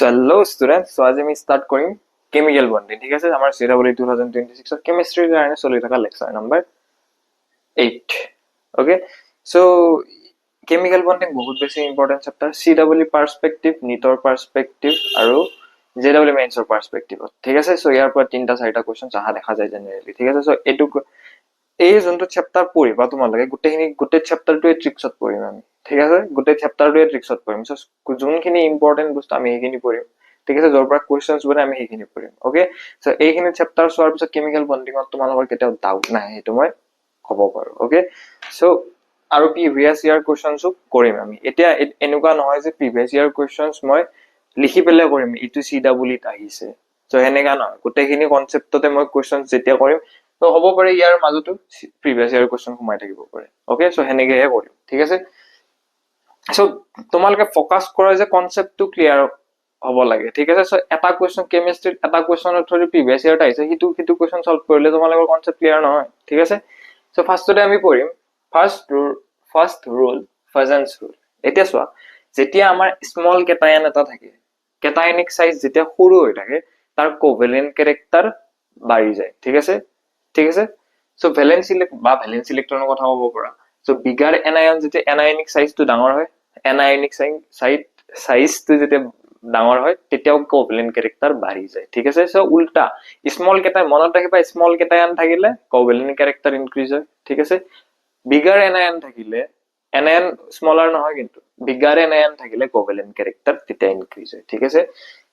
So hello students, so আজি আমি start কৰিম chemical bonding, ঠিক আছে? আমাৰ CWE 2026 ৰ chemistry কাৰণে চলি থকা lecture number 8. Okay, so chemical bonding বহুত বেছি important chapter. CWE perspective, NEET ৰ perspective আৰু JEE mains ৰ perspective, ঠিক আছে? So ইয়াৰ পৰা তিনটা চাৰিটা questions আহা দেখা যায় generally, ঠিক আছে? So এটো এই যোনটো চেপ্টাৰ পঢ়িবা তোমালোকে গোটেই চেপ্টাৰটোৱে ট্ৰিক্সত পঢ়িম আমি, ঠিক আছে? গোটেই চেপ্টাৰটোৱে ট্ৰিক্সত পঢ়িম। সো যোনখিনি ইম্পৰ্টেন্ট বস্তু আমি সেইখিনি পঢ়িম, ঠিক আছে? যৰ পৰা কোৱেশ্চনছ বনে আমি সেইখিনি পঢ়িম। ওকে, সো এইখিনি চেপ্টাৰ চোৱাৰ পিছত কেমিকেল বন্ডিঙত তোমালোকৰ কেতিয়াও ডাউট নাই, সেইটো মই ক'ব পাৰো। ওকে, সো আৰু প্ৰিভিয়াছ ইয়াৰ কোৱেশ্চনছো কৰিম আমি। এতিয়া এনেকুৱা নহয় যে প্ৰিভিয়াছ ইয়াৰ কোৱেশ্চনছ মই লিখি পেলাই কৰিম ইটো CWEত আহিছে, সো হেনেকা নহয়। গোটেইখিনি কনসেপ্টতে মই কোৱেশ্চনছ যেতিয়া কৰিম তো হ'ব পাৰে ইয়াৰ মাজতো প্ৰিভিয়াছ ইয়াৰ কোৱেশ্চন সোমাই থাকিব পাৰে। ওকে, সো হেনেকেহে কৰিম, ঠিক আছে? সো তোমালোকে ফোকাস কৰা যে কনসেপ্টটো ক্লিয়াৰ হ'ব লাগে, ঠিক আছে? সো এটা কোৱেশ্চন কেমিষ্ট্ৰিত এটা কোৱেশ্চনৰ থ্ৰু প্ৰিভিয়াছ ইয়াৰত আহিছে, হিটো কোৱেশ্চন সলভ কৰিলে তোমালোকৰ কনসেপ্ট ক্লিয়াৰ নহয়, ঠিক আছে? সো ফাৰ্ষ্টতে আমি পঢ়িম ফাৰ্ষ্ট ৰুল, ফাজেন্স ৰুল। এতিয়া চোৱা, যেতিয়া আমাৰ স্মল কেটায়ন এটা থাকে, কেটায়নিক সাইজ যেতিয়া সৰু হৈ থাকে, তাৰ কোভেলেন্ট ক্যাৰেক্টাৰ বাঢ়ি যায়, ঠিক আছে? ঠিক আছে, সো ভ্যালেন্স ইলেক্ট্ৰনৰ কথা ক'ব পৰা। সো বিগাৰ এনায়ন যেতিয়া এনায়নিক সাইজটো ডাঙৰ হয়, এনায়নিক সাইজটো যেতিয়া ডাঙৰ হয় তেতিয়াও কোভেলেন্ট ক্যাৰেক্টাৰ বাঢ়ি যায়, ঠিক আছে? সো উল্টা স্মল কেটায়ন, মনত ৰাখিবা স্মল কেটায়ন থাকিলে কোভেলেন্ট ক্যাৰেক্টাৰ ইনক্ৰিজ হয়, ঠিক আছে? বিগাৰ এনায়ন থাকিলে, এনায়ন স্মলাৰ নহয় কিন্তু বিগাৰ এনায়ন থাকিলে কোভেলেন্ট ক্যাৰেক্টাৰ তেতিয়া ইনক্ৰিজ হয়, ঠিক আছে?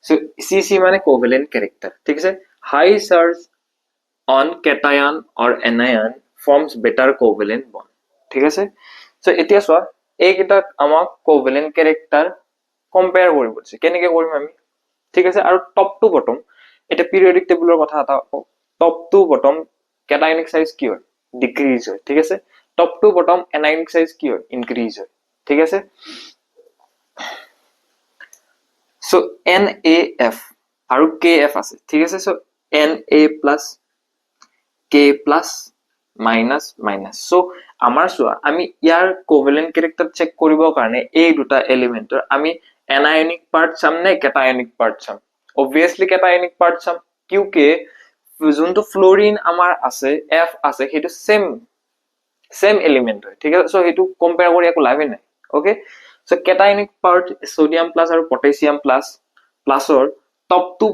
সো CC মানে কোভেলেন্ট ক্যাৰেক্টাৰ, ঠিক আছে? হাই charge on cation or anion forms better covalent bond, ঠিক আছে? সো এতিয়া চোৱা এইকেইটাক আমাক কোভেলেন্ট ক্যাৰেক্টাৰ কম্পেয়াৰ কৰিব দিছে, কেনেকৈ কৰিম আমি, ঠিক আছে? আৰু টপ টু বটম এটা পিৰিয়ডিক টেবুলৰ কথা এটা top to bottom cationic size কি হয়, ডিক্ৰিজ হয়, ঠিক আছে? টপ টু বটম এনায়নিক সাইজ কি হয়, ইনক্ৰিজ হয়, ঠিক আছে? সো NaF আৰু KF আছে, ঠিক আছে? So Na plus K plus minus minus. So আমাৰ চোৱা আমি ইয়াৰ কোভেলেন্ট ক্যাৰেক্টাৰ চেক কৰিবৰ কাৰণে এই দুটা এলিমেন্টৰ আমি এনায়নিক পাৰ্ট চাম নে কেটায়নিক পাৰ্ট চাম? অবভিয়াসলি কেটায়নিক পাৰ্ট চাম, কিউকি যোনটো ফ্লোৰিন আমাৰ আছে F আছে সেইটো সেম এলিমেন্ট হয়, ঠিক আছে? সো সেইটো কম্পেয়াৰ কৰি একো লাভই নাই। Okay, so cationic part sodium plus আৰু পটাছিয়াম প্লাসৰ top to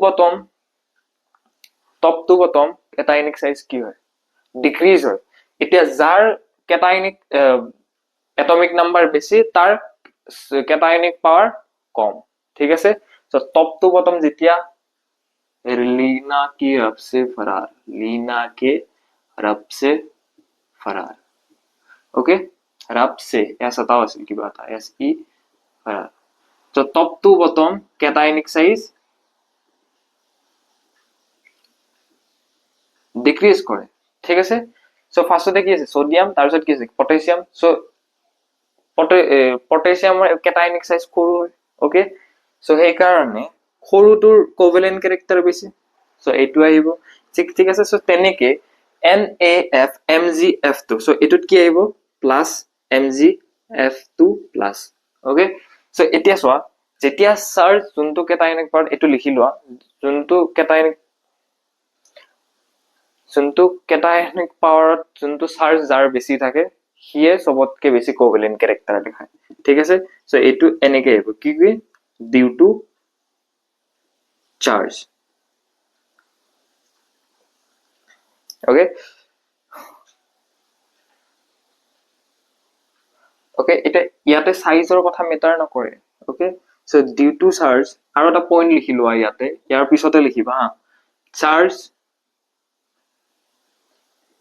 bottom cationic size কি হয়, ডিক্ৰিজ হয়। এতিয়া যাৰ কেটায়নিক এটমিক নাম্বাৰ বেছি তাৰ কেটায়নিক পাৱাৰ কম, ঠিক আছে? সো টপ টু বটম যেতিয়া लीना के रब से फरार, लीना के रब से फरार, ओके? रब से ऐसा था वैसे की बात है, SE फरार। तो top to bottom cationic size decrease কৰে, ঠিক আছে? সো ফাৰ্স্টতে কি আছে সোডিয়াম, তাৰপিছত কি আছে পটাছিয়াম। সো পটাছিয়ামৰ কেটায়নিক সাইজ সৰু হয়, ওকে? সো সেই কাৰণে সৰুটোৰ কোভেলেন্ট ক্যাৰেক্টাৰ বেছি, সো এইটো আহিব, ঠিক আছে? সো তেনেকে NaF MgF2, সো এটুত কি আহিব plus MgF2 plus, okay? So এতিয়া চোৱা যেতিয়া চাৰ্জ যোনটো কেটায়নিক পাৰ্ট এটো লিখি লোৱা, যোনটো কেটায়নিক পাৱাৰত যোনটো চাৰ্জ যাৰ বেছি থাকে সিয়ে সবতকে বেছি কোভেলেন্ট ক্যাৰেক্টাৰ দেখায়, ঠিক আছে? সো এইটো এনেকে আহিব কি due to charge, okay? Okay, এটা ইয়াতে সাইজৰ কথা মেটাৰ নকৰে, okay? So due to charge আৰু এটা পইণ্ট লিখি লোৱা ইয়াতে, ইয়াৰ পিছতে লিখিবা হা, charge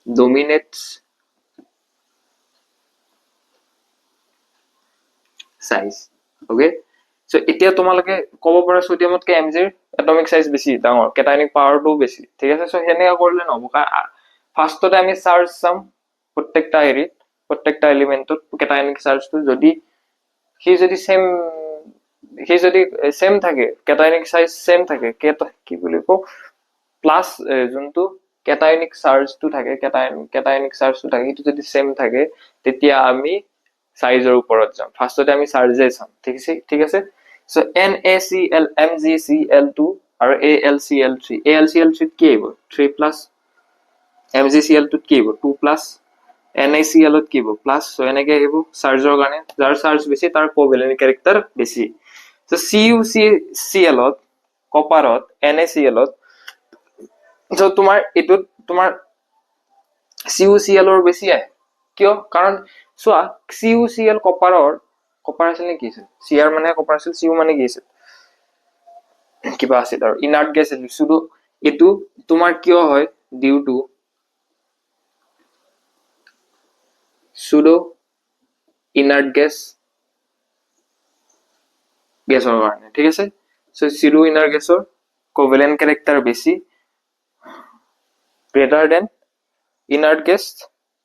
dominates size, okay? So এতিয়া তোমালোকে ক'ব পৰা সোডিয়ামতকে এমজিৰ এটমিক সাইজ বেছি ডাঙৰ, কেটায়নিক পাৱাৰটো বেছি, ঠিক আছে? সো হেনেকা কৰিলে নহব, কাৰণ ফাৰ্ষ্টতে আমি চাৰ্জ চাম প্ৰত্যেকটা এলিমেন্টত কেটায়নিক চাৰ্জটো যদি সেম থাকে, কেটায়নিক সাইজ সেম থাকে, কি বুলি কও প্লাস যোনটো কেটায়নিক চাৰ্জটো থাকে, কেটায়নিক চাৰ্জটো থাকে সেইটো যদি সেম থাকে তেতিয়া আমি সাইজৰ ওপৰত যাম, ফাৰ্ষ্টতে আমি চাৰ্জে চাম, ঠিক আছে? সো NaCl MgCl2 আৰু AlCl3 AlCl3 কি আহিব 3 প্লাস MgCl2 কি আহিব 2 প্লাস NaCl কি আহিব প্লাস সো এনেকে আহিব চাৰ্জৰ কাৰণে যাৰ চাৰ্জ বেছি তাৰ কোভেলেন্ট ক্যাৰেক্টাৰ বেছি সো CuCl কপাৰত NaCl সো তোমাৰ এটো তোমাৰ CuCl ৰ বেছি আহে কিয় কাৰণ চোৱা CuCl কপাৰৰ কপাৰ আছিল নে কি আছিল Cr মানে কপাৰ আছিল Cu মানে কি আছিল কিবা আছিল আৰু ইনাৰ্ট গেছ আছিল শুধু এটো তোমাৰ কিয় হয় ডিউ টু pseudo inert গেছৰ কাৰণে ঠিক আছে সো pseudo inert গেছৰ কোভেলেন্ট ক্যাৰেক্টাৰ বেছি greater than inert gas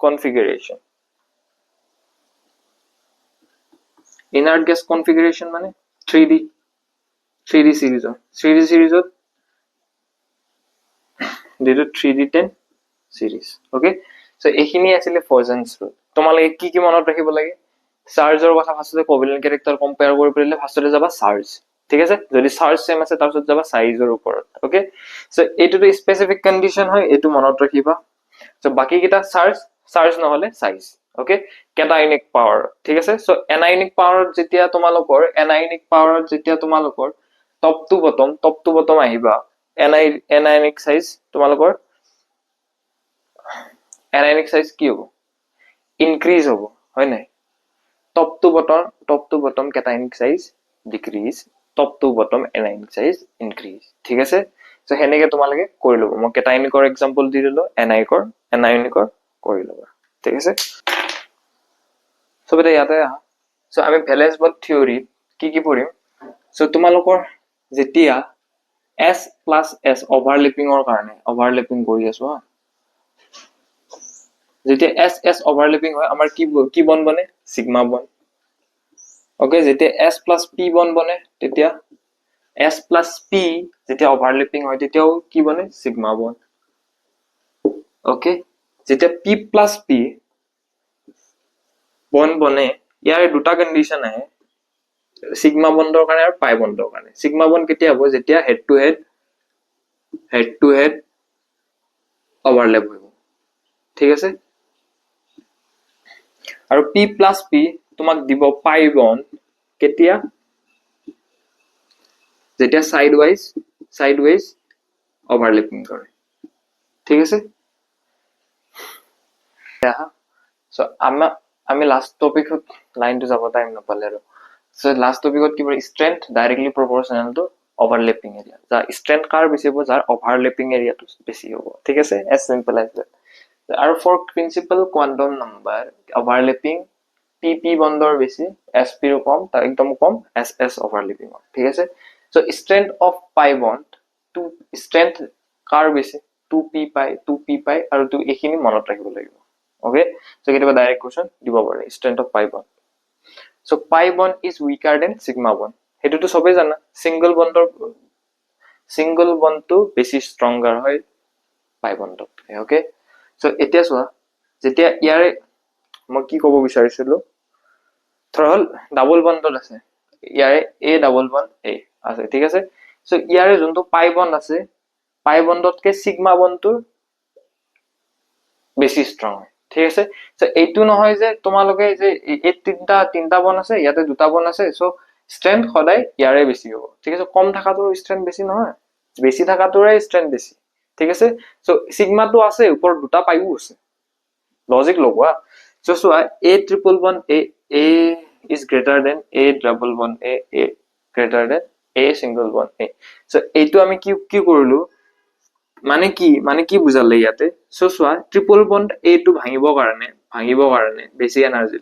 configuration inert gas configuration মানে 3D series যেটো 3D10 series okay so এইখিনি আছিল ফজেন্স রুল তোমালকে কি মনত ৰাখিব লাগে চাৰ্জৰ কথা ফাৰ্ষ্টতে কোভেলেন্ট ক্যাৰেক্টাৰ কম্পেয়াৰ কৰি পেলে ফাৰ্ষ্টতে যাবা চাৰ্জ ঠিক আছে যদি চাৰ্জ সেম আছে তাৰ পিছত যাবা সাইজৰ ওপৰত ওকে সো এটোটো স্পেসিফিক কন্ডিশন হয় এটো মনত ৰাখিবা সো বাকি কিটা চাৰ্জ নহলে সাইজ ওকে ক্যাটায়নিক পাৱাৰ ঠিক আছে সো এনায়নিক পাৱাৰত যেতিয়া তোমালোকৰ টপ টু বটম আহিবা এনায়নিক সাইজ তোমালোকৰ এনায়নিক সাইজ কি হ'ব ইনক্রিজ হ'ব হয় নাই top to bottom cationic size decrease top to bottom anionic size increase ঠিক আছে সো হেনেকে তোমালকে কৰি লব মই cationic এক্সাম্পল দি দিলো anionic কৰি লবা ঠিক আছে সো বেটা ইয়াতে সো আমি ভ্যালেন্স বন্ড থিওৰি কি পঢ়িম সো তোমালোকৰ যেতিয়া S plus S overlappingৰ কাৰণে overlapping কৰি আছো যেতিয়া S overlapping হয় আমাৰ কি বন্ড বনে সিগমা বন্ড ওকে যেতিয়া S plus P বন্ড বনে তেতিয়া S plus P যেতিয়া overlapping হয় তেতিয়াও কি বনে সিগমা বন্ড ওকে যেতিয়া P plus P বন্ড বনে ইয়াৰ দুটা কন্ডিশন আহে সিগমা বন্ডৰ কাৰণে আৰু পাই বন্ডৰ কাৰণে সিগমা বন্ড কেতিয়া হ'ব যেতিয়া হেড টু হেড ওভাৰল্যাপ হ'ব ঠিক আছে আৰু P plus P তোমাক দিব পাই বন্ড কেতিয়া যেতিয়া সাইড ওয়াইজ ওভাৰল্যাপিং কৰে ঠিক আছে সো আমি লাস্ট টপিকত লাইনটো যাব টাইম নাপালে আৰু সো লাস্ট টপিকত কি স্ট্ৰেংথ ডাইৰেক্টলি প্ৰপোৰ্শনাল টু ওভাৰল্যাপিং এৰিয়া যা স্ট্ৰেংথ কাৰ বেছি হ'ব যাৰ ওভাৰল্যাপিং এৰিয়াটো বেছি হ'ব ঠিক আছে এজ সিম্পল এজ দ্যাট আৰু for principal quantum number overlapping PP বন্ডৰ বেছি SP ৰ কম তাৰ একদম কম SS ওভাৰল্যাপিং ঠিক আছে so strength of pi bond to strength কাৰ বেছি 2p পাই আৰু টু এখিনি মনত ৰাখিব লাগিব okay so কেতিয়াবা ডাইৰেক্ট কোৱেশ্চন দিব পাৰে strength of pi bond so pi bond is weaker than sigma bond হেতুটো সবে জানা সিঙ্গল বন্ড তো বেছি স্ট্ৰংগাৰ হয় pi bond okay so এতিয়া চোৱা যেতিয়া ইয়াৰে মই কি ক'ব বিচাৰিছিলো থৰল ডাবল বন্ডত আছে ইয়াৰে a ডাবল বন্ড a আছে ঠিক আছে so ইয়াৰে যোনটো pi bond আছে pi bondতকে sigma bondটো বেছি স্ট্ৰং হয় ঠিক আছে সো এইটো নহয় যে তোমালোকে যে এই তিনটা বন আছে ইয়াতে দুটা বন আছে সো স্ট্রেংথ সদায় ইয়াৰে বেছি হ'ব ঠিক আছে কম থাকাটোৰ স্ট্ৰেংথ বেছি নহয় বেছি থাকাটোৰে স্ট্ৰেংথ বেছি ঠিক আছে সো সিগমাটো আছে ওপৰ দুটা পাইও আছে লজিক লগোৱা so so a triple bond a is greater than a double bond a greater than a single bond a so এইটো আমি কি কৰিলো মানে কি বুজালে ইয়াতে সো সোয়া ট্ৰিপল বন্ড এ টু ভাঙিব কাৰণে বেছি এনাৰ্জি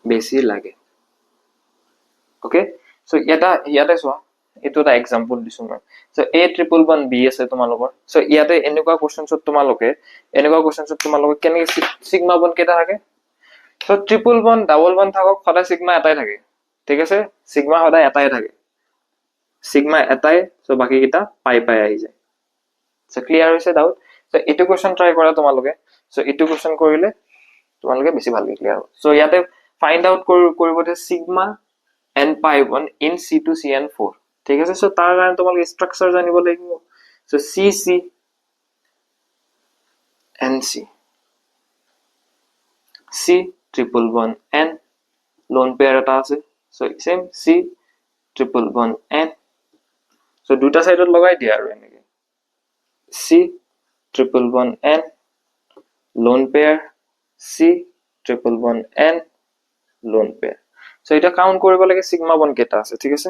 বেছি লাগে ওকে সো ইয়াতে সোয়া এটো এটা এক্সাম্পল দিছো মই so a triple bond b আছে তোমালোকৰ সো ইয়াতে এনেকুৱা কোৱেশ্চনছত তোমালোকে কেনেকৈ সিগমা বন্ড কেটা থাকে so triple bond double bond থাকক সদায় সিগমা এটাই থাকে ঠিক আছে সিগমা সদায় এটাই থাকে সো বাকি কিটা পাই আহি যায় সো ক্লিয়াৰ হৈছে ডাউট সো এইটো কোৱেশ্চন ট্ৰাই কৰা তোমালোকে সো এইটো কোৱেশ্চন কৰিলে তোমালোকে বেছি ভালকৈ ক্লিয়াৰ হ'ব সো ইয়াতে ফাইন্ড আউট কৰিব দে sigma n pi 1 in c2 cn4 ঠিক আছে সো তাৰ কাৰণে তোমালোকে ষ্ট্ৰাকচাৰ জানিব লাগিব so cc nc c triple bond n lone pair এটা আছে so same c triple bond n so দুটা সাইডত লগাই দিয়া আৰু এনেকে c triple bond n lone pair c triple bond n lone pair so এটা কাউন্ট কৰিব লাগে সিগমা বন্ড কেটা আছে ঠিক আছে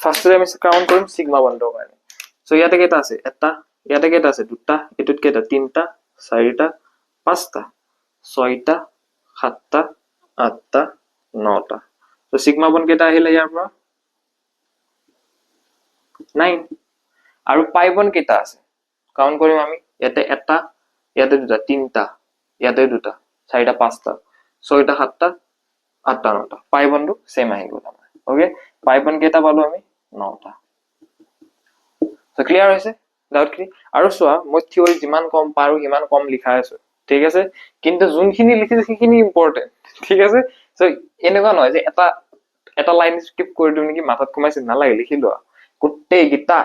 ফাৰ্স্টে আমি কাউন্ট কৰিম সিগমা বন্ডৰ কাৰণে সো ইয়াতে কেটা আছে এটা ইয়াতে কেটা আছে দুটা এটুত কেটা তিনটা চাৰিটা পাঁচটা ছয়টা সাতটা আঠটা নটা সো সিগমা বন্ড কেটা আহিলে ইয়াৰ পৰা 9 আৰু পাই বন্ড কেটা আছে কাউন্ট কৰিম আমি ইয়াতে এটা ইয়াতে দুটা তিনটা ইয়াতে দুটা চাৰিটা পাঁচটা ছয়টা সাতটা আঠটা নটা পাই বন্ডটো সেম আহি গ'ল আমাৰ ওকে পাই বন্ড কেটা পালো আমি নটা সো ক্লিয়াৰ হৈছে ডাউট কি আৰু চোৱা মই থিওৰি যিমান কম পাৰো সিমান কম লিখাই আছো ঠিক আছে কিন্তু যোনখিনি লিখিছে সেইখিনি ইম্পৰ্টেন্ট ঠিক আছে সো এনেকুৱা নহয় যে এটা লাইন স্কিপ কৰি দিও নেকি মাথাত কমাইছে নালাগে লিখি লোৱা গোটেই গিটা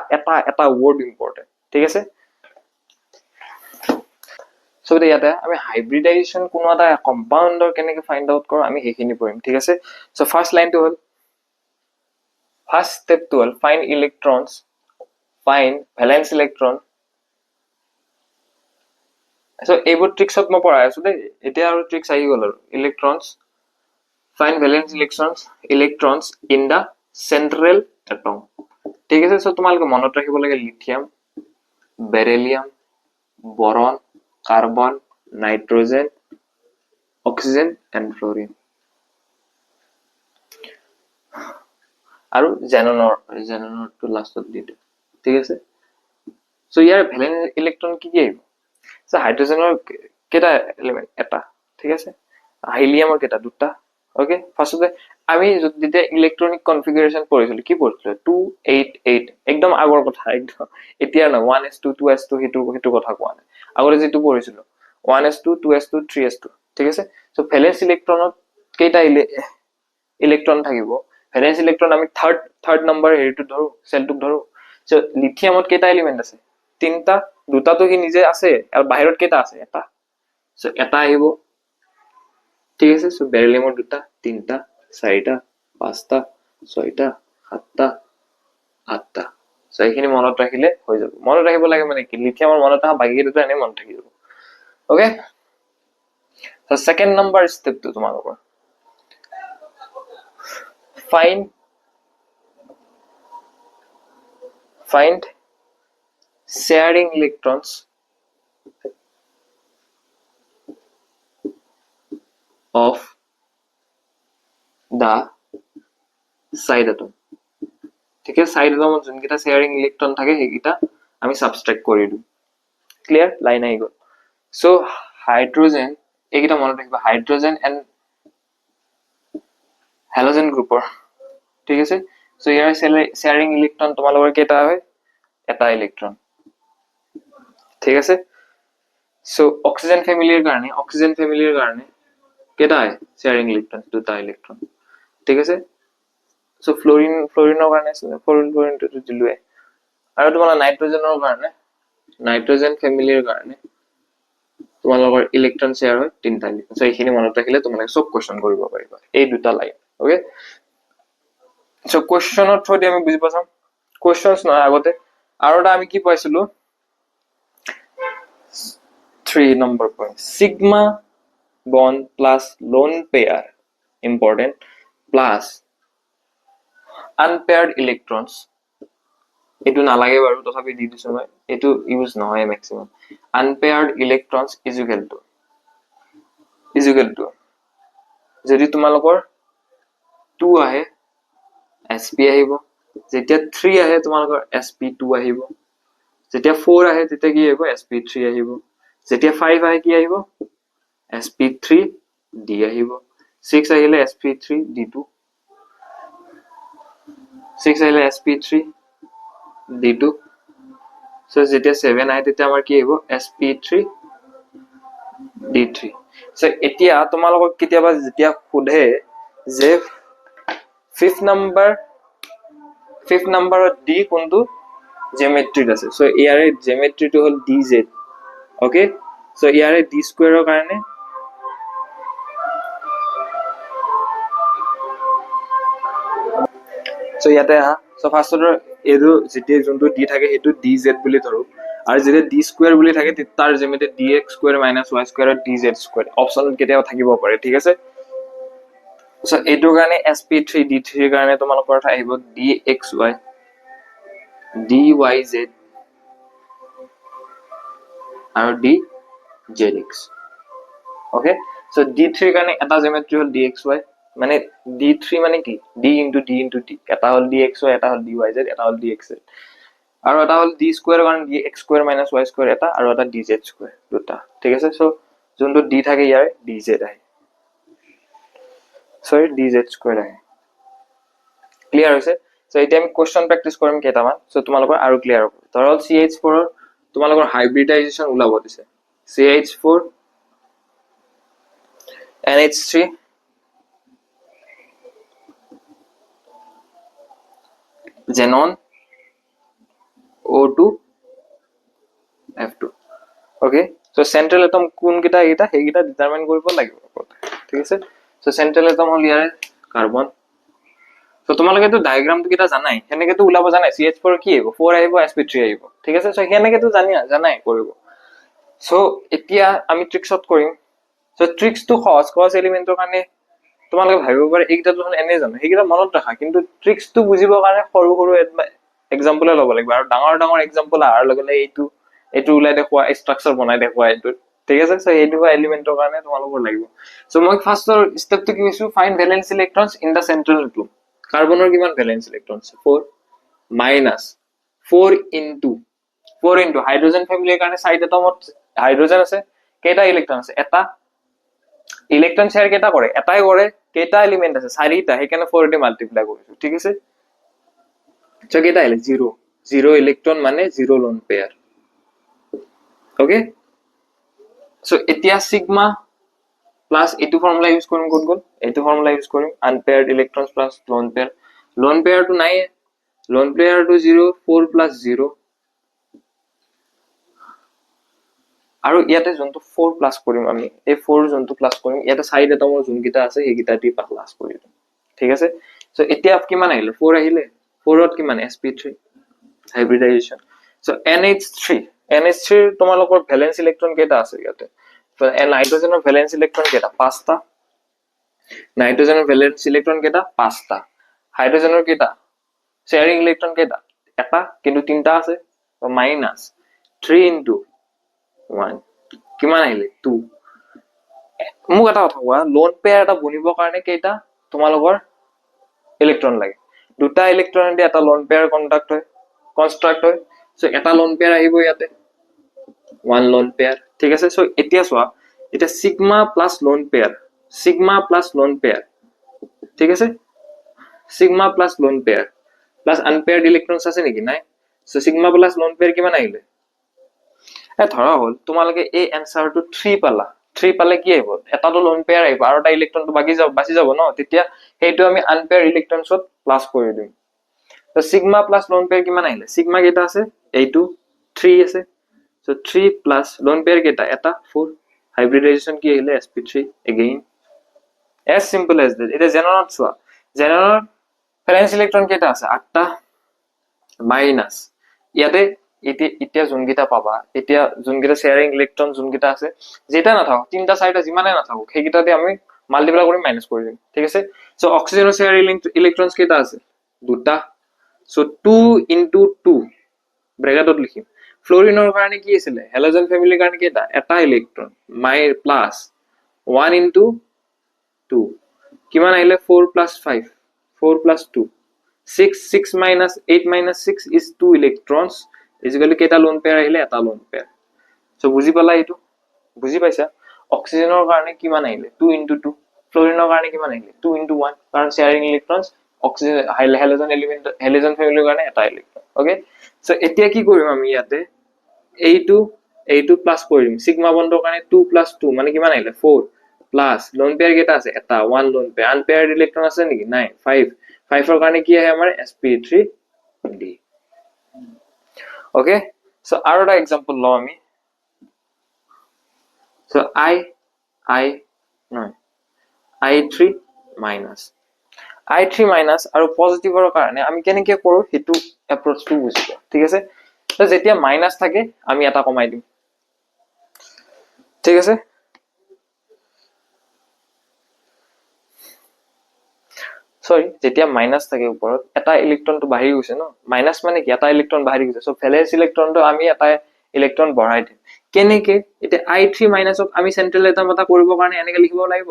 এটা ওয়াৰ্ড ইম্পৰ্টেন্ট ঠিক আছে সো ইয়াতে আমি হাইব্ৰিডাইজেশন কোনো এটা কম্পাউন্ডৰ কেনেকৈ ফাইন্ড আউট কৰো আমি হেখিনি পঢ়িম ঠিক আছে সো ফাৰ্স্ট লাইনটো হল ফাৰ্স্ট স্টেপটো হল find electrons find valence electron so এইবোৰ ট্ৰিক্সত মই পঢ়াই আছো দেই এতিয়া আৰু ট্ৰিক্স আহি গল আৰু electrons find valence electrons in the central atom ঠিক আছে সো তোমালোকে মনত ৰাখিব লাগে lithium beryllium boron carbon nitrogen oxygen and fluorine আৰু xenonৰ to লাষ্টত দিটো ঠিক আছে সো ইয়াৰ ভ্যালেন্স ইলেক্ট্ৰন কি কি আহিব সো হাইড্ৰোজেনৰ কেটা এলিমেন্ট এটা ঠিক আছে হিলিয়ামৰ কেটা দুটা ওকে ফাৰ্স্টতে আমি যেতিয়া ইলেক্ট্ৰনিক কনফিগাৰেশন পঢ়িছিলো কি পঢ়িছিলো 288 একদম আগৰ কথা একদম এতিয়া না 1s2 2s2 হেতু কথা কোৱা নাই আগৰে যেটো পঢ়িছিলো 1s2 2s2 3s2 ঠিক আছে সো ভ্যালেন্স ইলেক্ট্ৰনত কেটা ইলেক্ট্ৰন থাকিব ভ্যালেন্স ইলেক্ট্ৰন আমি থাৰ্ড নম্বৰ হেৰিটো ধৰো সেলটোক ধৰো সো লিথিয়ামত কেটা এলিমেন্ট আছে তিনটা দুটাটো কি নিজে আছে আৰু বাহিৰত কেটা আছে এটা সো এটা আহিব ঠিক আছে সো বেৰিলিয়ামৰ দুটা তিনটা চাৰিটা পাঁচটা ছয়টা সাতটা আঠটা সো এইখিনি মনত ৰাখিলে হৈ যাব মনত ৰাখিব লাগে মানে কি লিথিয়ামৰ মনত আহা বাকি দুটা এনে মনত থাকি যাব ওকে সো সেকেন্ড নম্বৰ স্টেপটো তোমালোকৰ find sharing electrons of the side atom ঠিক আছে সাইড এটমত যোনকিটা শেয়ারিং ইলেক্ট্রন থাকে সেইকিটা আমি সাবট্রাক্ট কৰি দিও ক্লিয়াৰ লাইন আহি গল সো হাইড্ৰোজেন এইকিটা মনত ৰাখিবা হাইড্ৰোজেন এন্ড হ্যালোজেন গ্ৰুপৰ ঠিক আছে সো ইয়াৰ শেয়াৰিং ইলেক্ট্ৰন তোমালোকৰ কেটা হয় এটা ইলেক্ট্ৰন ঠিক আছে সো অক্সিজেন ফ্যামিলিৰ কাৰণে কেটা হয় শেয়াৰিং ইলেক্ট্ৰন দুটা ইলেক্ট্ৰন ঠিক আছে সো ফ্লোৰিনৰ কাৰণে ফ্লোৰিনটো দিলুৱে আৰু তোমালোকৰ নাইট্ৰোজেনৰ কাৰণে নাইট্ৰোজেন ফ্যামিলিৰ কাৰণে তোমালোকৰ ইলেক্ট্ৰন শেয়াৰ হয় তিনটা ইলেক্ট্ৰন সো এইখিনি মনত ৰাখিলে তোমালোকে সব কোৱেশ্চন কৰিব পাৰিবা এই দুটা লাইন ওকে সো কোৱেশ্চনৰ থ্ৰুদি আমি বুজি পাম কোৱেশ্চনছ নহয় আগতে আৰু এটা আমি কি পাইছিলো 3 number point sigma bond plus lone pair important plus unpaired electrons এটো নালাগে বাৰু তথাপি দি দিছো মই এটো ইউজ নহয় maximum unpaired electrons is equal to যদি তোমালোকৰ 2 আহে sp আহিব যেতিয়া 3 আহে তোমালোকৰ sp2 আহিব যেতিয়া 4 আহে তেতিয়া কি আহিব sp3 আহিব যেতিয়া 5 আহে কি আহিব sp3 d আহিব 6 আহিলে sp3 d2 6 আহিলে sp3 d2 সো যেতিয়া 7 আহে তেতিয়া আমাৰ কি আহিব sp3 d3 সো এতিয়া তোমালোকক কেতিয়াবা যেতিয়া খুধে যে ফিফথ নাম্বাৰত d কোনটো জিওমেট্ৰিত আছে সো ইয়াৰে জিওমেট্ৰিটো হল dz ওকে সো ইয়াৰে d স্কয়াৰৰ কাৰণে সো ইয়াতে আহা সো ফাৰ্স্ট অৰ্ডাৰ এটো যেতিয়া যোনটো d থাকে হেতু dz বুলি ধৰো আৰু যেতিয়া d স্কয়াৰ বুলি থাকে তাৰ geometry dx square - y square dz square অপচনত কেতিয়াও থাকিব পাৰে ঠিক আছে সো এটো কাৰণে sp3 d3 ৰ কাৰণে তোমালোকৰ আহিব dxy dyz আৰু dzx ওকে সো d3 ৰ কাৰণে এটা জিওমেট্ৰি হল dxy মানে d3 মানে কি d into d into t এটা হল dxy এটা হল dyz এটা হল dxz আৰু এটা হল d স্কয়াৰ কাৰণ dx স্কয়াৰ - y স্কয়াৰ এটা আৰু এটা dz স্কয়াৰ দুটা ঠিক আছে সো যোনটো d থাকে ইয়াৰ dz আহে সৰি dz স্কয়াৰ আহে ক্লিয়াৰ হৈছে সো এতিয়া আমি কোৱেশ্চন প্ৰেক্টিস কৰিম কেইটামান সো তোমালোকৰ আৰু ক্লিয়াৰ হ'ব ধৰল ch4 ৰ তোমালোকৰ হাইব্ৰিডাইজেচন ওলাব দিছে ch4 nh3 xenon O2 F2 okay so central atom কোন কিটা এটা হেগিটা ডিটাৰমাইন কৰিব লাগিব ঠিক আছে সো সেন্ট্ৰাল এটম হল ইয়াৰ কাৰ্বন সো তোমালোকে তো ডায়াগ্ৰামটো কিটা জানাই হেনেকে তো ওলাব জানাই CH4 কি আহিব 4 আহিব sp3 আহিব ঠিক আছে সো হেনেকে তো জানাই কৰিব সো এতিয়া আমি ট্ৰিক্সত কৰিম সো ট্ৰিক্স তো সহজ এলিমেন্টৰ কাৰণে তোমালোকে ভাবিব পাৰে এইটা তো এনে জানো হেগিটা মনত ৰাখা কিন্তু ট্ৰিক্স তো বুজিবৰ কাৰণে সৰু এক্সাম্পল ল'ব লাগিব আৰু ডাঙৰ এক্সাম্পল আহাৰ লগে এইটো উলাই দেখুৱা ষ্ট্ৰাকচাৰ বনাই দেখুৱা এইটো ঠিক আছে সো এইটো এলিমেন্টৰ কাৰণে তোমালোকৰ লাগিব সো মই ফাৰ্স্টৰ স্টেপটো কি কৈছো find valence electrons in the central atom কাৰ্বনৰ কিমান valence electrons 4 minus 4 into hydrogen ফ্যামিলিৰ কাৰণে সাইড এটমত হাইড্ৰোজেন আছে কেইটা ইলেক্ট্ৰন আছে এটা ইলেক্ট্ৰন শেয়াৰ কেইটা কৰে এটাই কৰে কেইটা এলিমেন্ট আছে চাৰিটা হেকানে 4 দি মাল্টিপ্লাই কৰিছো ঠিক আছে সো কেইটা আহিলে 0 ইলেক্ট্ৰন মানে 0 লোন পেয়াৰ ওকে সো এতিয়া সিগমা প্লাস এইটো ফৰ্মুলা ইউজ কৰিম কোন এইটো ফৰ্মুলা ইউজ কৰিম unpaired electrons plus lone pair too নাই লোন পেয়াৰ টু 0 4 plus 0 আৰু ইয়াতে যোনটো 4 প্লাস কৰিম আমি এই 4 যোনটো প্লাস কৰিম ইয়াতে সাইড এটমৰ যোন কিটা আছে হেগিটা দি প্লাস কৰি দিম ঠিক আছে সো এতিয়া কিমান আহিলে 4 আহিলে 4 ত কিমান sp3 হাইব্ৰিডাইজেচন সো nh3 তোমালোকৰ ভ্যালেন্স ইলেক্ট্ৰন কেইটা আছে ইয়াতে নাইট্ৰোজেনৰ ভ্যালেন্স ইলেক্ট্ৰন কেইটা 5টা নাইট্ৰোজেনৰ ভ্যালেন্স ইলেক্ট্ৰন কেইটা 5টা হাইড্ৰোজেনৰ কেইটা শেয়াৰিং ইলেক্ট্ৰন কেইটা এটা কিন্তু তিনটা আছে মাইনাস 3 into 1 কিমান আহিলে 2 মোক এটা কথা কোৱা লোন পেয়াৰ এটা বনিবৰ কাৰণে কেইটা তোমালোকৰ ইলেক্ট্ৰন লাগে দুটা ইলেক্ট্ৰন দি এটা লোন পেয়াৰ কনস্ট্ৰাক্ট হয় সো এটা লোন পেয়াৰ আহিব ইয়াতে 1 লোন পেয়াৰ ঠিক আছে সো এতিয়া সোৱা এটা সিগমা প্লাস লোন পেয়াৰ ঠিক আছে sigma plus lone pair plus unpaired electrons আছে নেকি নাই so sigma plus lone pair কিমান আহিলে ধৰা হল তোমালোকে এই এনসাৰটো 3 পালে কি আহিব এটা তো লোন পেয়াৰ আহিব আৰু এটা ইলেক্ট্ৰনটো বাকি যাব ন তেতিয়া হেইটো আমি আনপেয়াৰ ইলেক্ট্ৰনছত প্লাস কৰি দিম তো সিগমা প্লাস লোন পেয়াৰ কিমান আহিলে সিগমা কেইটা আছে এইটো 3 আছে সো 3 প্লাস লোন পেয়াৰ কেইটা এটা 4 হাইব্ৰিডাইজেচন কি আহিলে sp3 again as simple as that এটা জেননত চোৱা জেনৰ ভ্যালেন্স ইলেক্ট্ৰন কেইটা আছে 8টা মাইনাস ইয়াতে এতিয়া যোনগিটা পাবা এতিয়া যোনগিটা শেয়াৰিং ইলেক্ট্ৰন যোনগিটা আছে যেটা না থাকক তিনটা চাৰিটা যিমানে না থাকক হেগিটা দি আমি মাল্টিপ্লাই কৰি মাইনাস কৰি দিম ঠিক আছে সো অক্সিজেনৰ শেয়াৰিং ইলেক্ট্ৰনছ কেইটা আছে দুটা সো 2 into 2 ব্ৰেকেটত লিখিম ফ্লোৰিনৰ কাৰণে কি আছিল হেলোজেন ফ্যামিলিৰ কাৰণে কেইটা এটা ইলেক্ট্ৰন প্লাস 1 into 2 কিমান আহিলে 4 plus 5 4 plus 2 6 minus 8 minus 6 is 2 electrons ইজিক্যালি কেটা লোন পেয়াৰ আহিলে এটা লোন পেয়াৰ সো বুজি পালা এইটো বুজি পাইছা অক্সিজেনৰ কাৰণে কিমান আহিলে 2 into 2 ফ্লোৰিনৰ কাৰণে কিমান আহিলে 2 into 1 কাৰণ শেয়াৰিং ইলেক্ট্ৰনছ অক্সিজেন হেলোজেন ফ্যামিলিৰ কাৰণে এটা ইলেক্ট্ৰন ওকে সো এতিয়া কি কৰিম আমি ইয়াতে এইটো প্লাস কৰিম সিগমা বন্ডৰ কাৰণে 2 + 2 মানে কিমান আহিলে 4 প্লাস লোন পেয়াৰ কেইটা আছে এটা 1 লোন পেয়াৰ আনপেয়াৰ্ড ইলেক্ট্ৰন আছে নেকি নাই 5 5 কাৰণে কি আহে আমাৰ sp3d ওকে সো আৰু এটা एग्जांपल লও আমি সো i নহয় i3 minus আৰু পজিটিভৰ কাৰণে আমি কেনেকৈ কৰো হেতু এপ্ৰোচটো বুজিবা ঠিক আছে তো যেতিয়া মাইনাস থাকে আমি এটা কমাই দিম ঠিক আছে সরি যেতিয়া মাইনাস থাকে ওপৰত এটা ইলেক্ট্ৰনটো বাহিৰ গৈছে ন মাইনাস মানে কি এটা ইলেক্ট্ৰন বাহিৰ গৈছে সো ভ্যালেন্স ইলেক্ট্ৰনটো আমি এটা ইলেক্ট্ৰন বঢ়াই দিম কেনেকে এটা i3 মাইনাসক আমি সেন্ট্ৰাল এটম এটা কৰিব কাৰণে এনেকে লিখিব লাগিব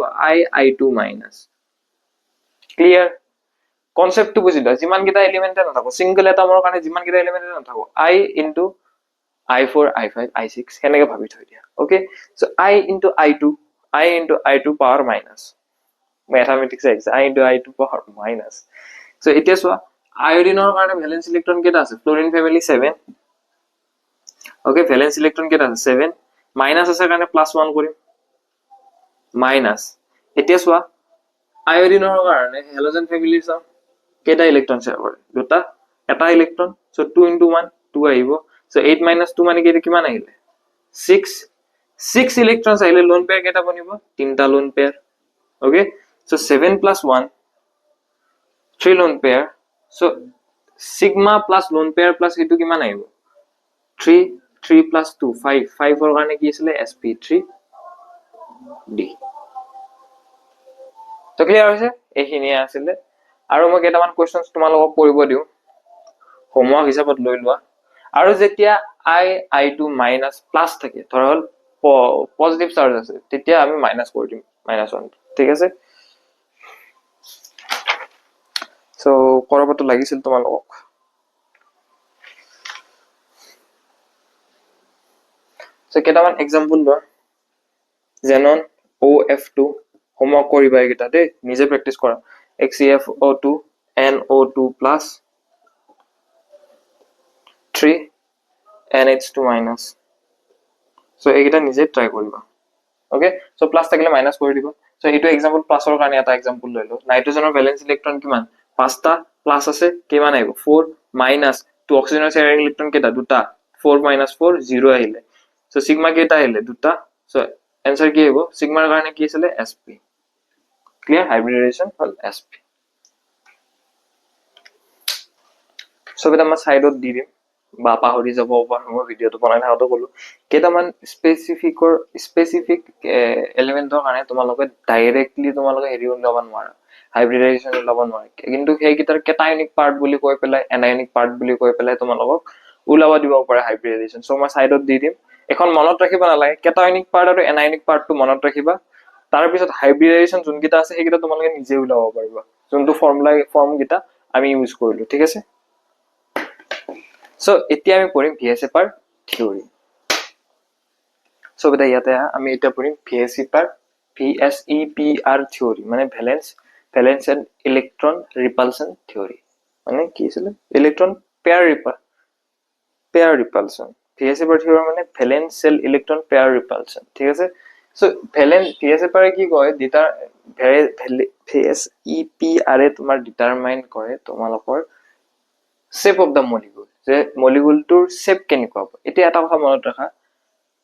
i2 মাইনাস ক্লিয়াৰ কনসেপ্টটো বুজিলা যিমান কিটা এলিমেন্ট নাথাকো সিঙ্গেল এটমৰ কাৰণে যিমান কিটা এলিমেন্ট নাথাকো i into i4 i5 i6 কেনেকে ভাবি থৈ দিয়া okay so i into i2 power minus mathematics i into i2 power minus so এতিয়া সোয়া আয়োডিনৰ কাৰণে ভ্যালেন্স ইলেক্ট্ৰন কেটা আছে Florin family 7 okay valence electron কেটা আছে 7 মাইনাস আছে কাৰণে +1 কৰিম মাইনাস এতিয়া সোয়া আয়োডিনৰ কাৰণে হ্যালোজেন ফ্যামিলি চাও কেটা ইলেক্ট্ৰন শেয়াৰ কৰে দুটা এটা ইলেক্ট্ৰন সো 2 into 1 2 আহিব সো 8 minus 2 মানে কি কিমান আহিলে 6 ইলেক্ট্ৰনস আহিলে লোন পেয়াৰ কেটা বনিব তিনটা lone pair okay so 7 plus 1 3 lone pair so sigma plus lone pair plus hetu kiman aibo 3 plus 2 5 or karone ki asile sp3d to clear hoise ehini asile aru moi ketaman questions tumalok poribo diu homework hisabot loi lua aru jetia i2 minus plus thake thora hol positive charge ase tetia ami minus kori dim -1 ঠিক আছে so কৰাবটো লাগিছিল তোমালোকক so কেটামান example লোৱা xenon OF2 homework কৰিবা এটা দে নিজে practice কৰা XeFO2 NO2 3 NH2 সো এইটা নিজে ট্ৰাই কৰিবা ওকে সো প্লাস থাকিলে মাইনাস কৰি দিব সো এইটো एग्जांपल প্লাসৰ কাৰণে এটা एग्जांपल লৈ লো নাইট্ৰজেনৰ ভ্যালেন্স ইলেক্ট্ৰন কিমান পাঁচটা প্লাস আছে কিমান আহিব 4 মাইনাস টু অক্সিজেনৰ শেয়াৰিং ইলেক্ট্ৰন কেটা দুটা 4 - 4 0 আহিলে সো সিগমা কেটা আহিলে দুটা সো आंसर কি হ'ব সিগমাৰ কাৰণে কি আছিল sp ক্লিয়াৰ হাইব্ৰিডাইজেশন হল sp সো এটা মই সাইডত দি দিম বা পাহৰি যাব বা মই ভিডিওটো বনাই থাকোতে কলো কেটামান স্পেসিফিক এলিমেন্টৰ কাৰণে তোমালোকে ডাইৰেক্টলি তোমালোকে হেৰি ওলাব নোৱাৰা হাইব্ৰিডাইজেশন ওলাব নোৱাৰে কিন্তু সেই কিটাৰ কেটায়নিক পাৰ্ট বুলি কৈ পেলাই এনায়নিক পাৰ্ট বুলি কৈ পেলাই তোমালোকক ওলাব দিব পাৰে হাইব্ৰিডাইজেশন সো মই সাইডত দি দিম এখন মনত ৰাখিবা নালাগে কেটায়নিক পাৰ্ট আৰু এনায়নিক পাৰ্টটো মনত ৰাখিবা তাৰ পিছত হাইব্ৰিডাইজেশন যোন কিটা আছে সেইকিটা তোমালোকে নিজে ওলাব পাৰিবা যোনটো ফৰ্ম কিটা আমি ইউজ কৰিলো ঠিক আছে সো এতিয়া আমি পঢ়িম VSEPR থিওৰি সো বেটা ইয়াতে আমি এটা পঢ়িম VSEPR থিওৰি মানে ভ্যালেন্স এন্ড ইলেক্ট্ৰন ৰিপালশন থিওৰি মানে কি আছিল ইলেক্ট্ৰন পেয়াৰ ৰিপালশন VSEPR থিওৰি মানে ভ্যালেন্স সেল ইলেক্ট্ৰন পেয়াৰ ৰিপালশন ঠিক আছে সো VSEPR কি কয় ডিটা VSEPR তোমাৰ ডিটাৰমাইন কৰে তোমালোকৰ shape of the molecule যে মলিকুলটোৰ shape কেনেকুৱা হ'ব এতিয়া এটা কথা মনত ৰাখা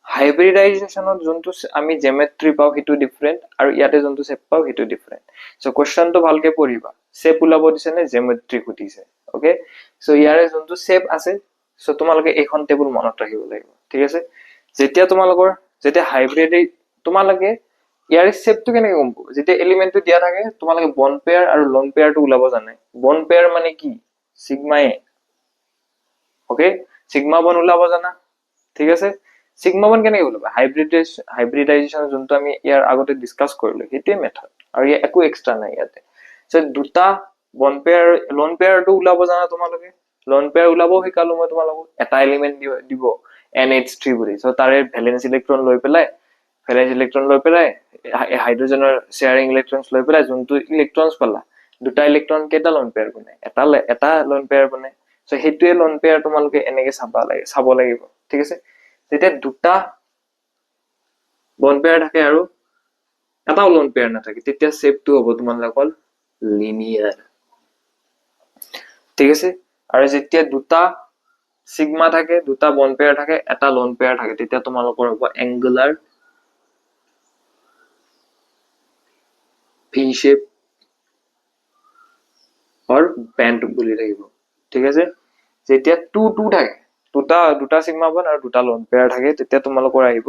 হাইব্ৰিডাইজেশনত যোনটো আমি জিওমেট্ৰি পাও হেতু ডিফাৰেন্ট আৰু ইয়াতে যোনটো shape পাও হেতু ডিফাৰেন্ট সো কোশ্চনটো ভালকে পঢ়িবা shape ওলাব দিছে নে জিওমেট্ৰি খুদিছে ওকে সো ইয়াৰে যোনটো shape আছে সো তোমালোকে এইখন টেবুল মনত ৰাখিব লাগিব ঠিক আছে যেতিয়া হাইব্ৰিড তোমালোকে ইয়াৰে shapeটো কেনেকৈ গম পাব যেতিয়া এলিমেন্টটো দিয়া থাকে তোমালোকে বন্ড পেয়াৰ আৰু লোন পেয়াৰটো ওলাব জানে বন্ড পেয়াৰ মানে কি সিগমা এ ওকে সিগমা বন ওলাব জানা ঠিক আছে সিগমা বন কেনেকৈ ওলাব হাইব্রিডাইজেশন যোনটো আমি ইয়াৰ আগতে ডিসকাস কৰিলো হেতু মেথড আৰু ইয়া একো এক্সট্ৰা নাই ইয়াতে সো দুটা বন্ড পেয়াৰ লোন পেয়াৰটো ওলাব জানা তোমালোকে লোন পেয়াৰ ওলাব শিকালো মই তোমালোকক এটা এলিমেন্ট দিব NH3 বুলি সো তাৰে ভ্যালেন্স ইলেক্ট্ৰন লৈ পেলাই হাইড্ৰোজেনৰ শেয়াৰিং ইলেক্ট্ৰনস লৈ পেলাই যোনটো ইলেক্ট্ৰনস পালা দুটা ইলেক্ট্ৰন কেটা লোন পেয়াৰ বনে এটা লোন পেয়াৰ বনে সো হেতুৱে লোন পেয়াৰ তোমালোকে এনেকে চাব লাগিব ঠিক আছে যেতিয়া দুটা বন্ড পেয়াৰ থাকে আৰু এটাও লোন পেয়াৰ নাথাকে তেতিয়া শেপটো হ'ব তোমালোকৰ লিনিয়াৰ ঠিক আছে আৰু যেতিয়া দুটা সিগমা থাকে দুটা বন্ড পেয়াৰ থাকে এটা লোন পেয়াৰ থাকে তেতিয়া তোমালোকৰ হ'ব এংগুলাৰ ভি শেপ और बैंड বুলি থাকিব ঠিক আছে যেতিয়া 2 2 থাকে দুটা সিগমা বন্ড আৰু দুটা লোন পেয়াৰ থাকে তেতিয়া তোমালোকৰ আহিব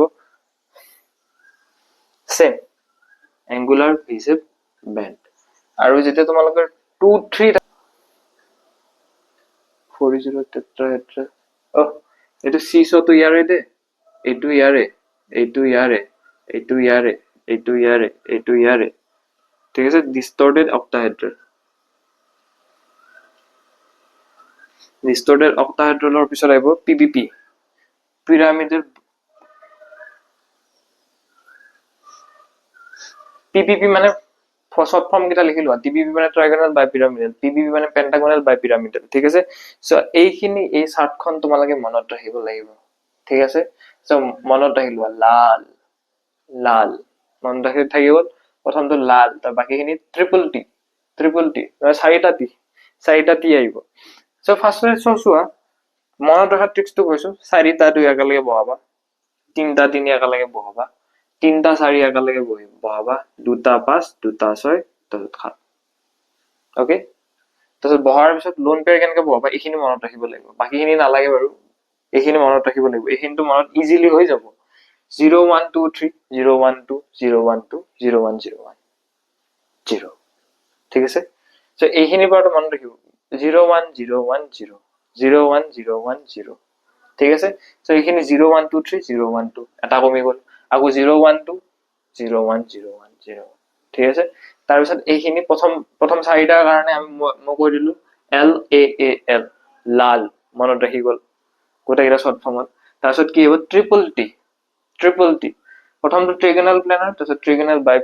same angular V shape band আৰু যেতিয়া তোমালোকৰ 2 3 40 টেট্ৰাহেড্ৰন এইটো সিসটো ইয়াৰে দে এইটো ইয়াৰে এইটো ইয়াৰে এইটো ইয়াৰে এইটো ইয়াৰে এইটো ইয়াৰে ঠিক আছে ডিস্টৰ্টেড অক্টাহেড্ৰন ডিস্টৰ্টেড অক্টাহেড্ৰনৰ পিছত আহিব পিপিপি পিৰামিডেল পিপিপি মানে শৰ্ট ফৰ্ম কিটা লিখি লোৱা টিপিপি মানে ট্ৰাইগোনাল বাই পিৰামিডেল পিপিপি মানে পেন্টাগোনাল বাই পিৰামিডেল ঠিক আছে সো এইখিনি এই চাৰ্টখন তোমালোকে মনত ৰাখিব লাগিব ঠিক আছে সো মনত ৰাখি লোৱা লাল লাল মনত ৰাখি থাকিব প্ৰথমটো লাল তাৰ বাকিখিনি ট্ৰিপল টি চাৰিটা টি আহিব সো ফাৰ্স্টে চোৱা মনত ৰখা ট্ৰিক্সটো কৈছো চাৰিটা দুই একেলগে বহাবা তিনটা তিনি একেলগে বহাবা তিনটা চাৰি একেলগে বহাবা দুটা পাঁচ দুটা ছয় তাৰপিছত সাত ওকে তাৰপিছত বহাৰ পিছত লোন পেয়াৰ কেনেকে বহাবা এইখিনি মনত ৰাখিব লাগিব বাকিখিনি নালাগে বাৰু এইখিনি মনত ৰাখিব লাগিব এইখিনিটো মনত ইজিলি হৈ যাব 0 1 2 3 0 1 2 0 1 2 0 1 0 1 0 ঠিক আছে সো এইখিনি পৰা মনত ৰাখিব 0 1 0 1 0 0 1 0 1 0 ঠিক আছে সো এইখিনি 0 1 2 3 0 1 2 এটা কমি গল আকৌ 0 1 2 0 1 0 1 0 ঠিক আছে তাৰ পিছত এইখিনি প্ৰথম চাৰিটাৰ কাৰণে আমি মই কৈ দিলো এল এ এ এল লাল মনত ৰাখি গল গোটেইটা শৰ্ট ফৰ্মত তাৰ পিছত কি হ'ব ট্ৰিপল টি প্ৰথমটো ট্ৰিগোনাল প্লেনাৰ তাৰ পিছত ট্ৰিগোনাল বাই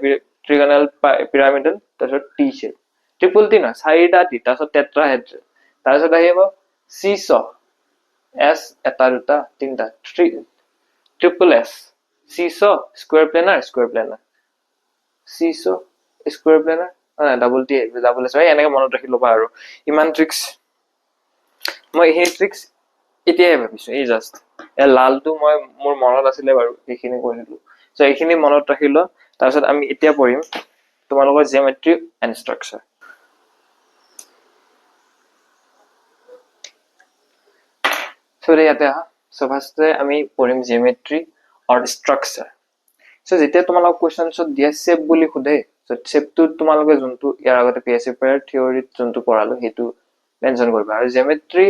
ট্ৰিগোনাল পিৰামিডেল তাৰ পিছত টি শেপ ট্ৰিপল টি না চাৰিটা টি তাৰ পিছত টেট্ৰাহেড্ৰন তাৰ পিছত আহিব সিস এস এটা দুটা তিনটা triple S cis square planar cis square planar double T double S এনেকে মনত ৰাখি লবা আৰু ইমান ট্ৰিক্স মই এই ট্ৰিক্স এতিয়াই ভাবিছো এই জাস্ট লালটো মই মোৰ মনত আছিলে বাৰু এইখিনি কৈ দিলো সো এইখিনি মনত ৰাখি ল তাৰপিছত আমি এতিয়া পঢ়িম তোমালোকৰ জিওমেট্ৰি এণ্ড ষ্ট্ৰাকচাৰ সো ইয়াতে সো ফাৰ্স্টে আমি পঢ়িম জিওমেট্ৰি অৰ ষ্ট্ৰাকচাৰ সো যেতিয়া তোমালোক কোৱেশ্চনছত দিয়া শেপ বুলি খুদে সো শেপটো তোমালোকে যোনটো ইয়াৰ আগতে পিএসসি পেয়াৰ থিওৰিত যোনটো পঢ়ালো হেতু মেনশন কৰিবা আৰু জিওমেট্ৰি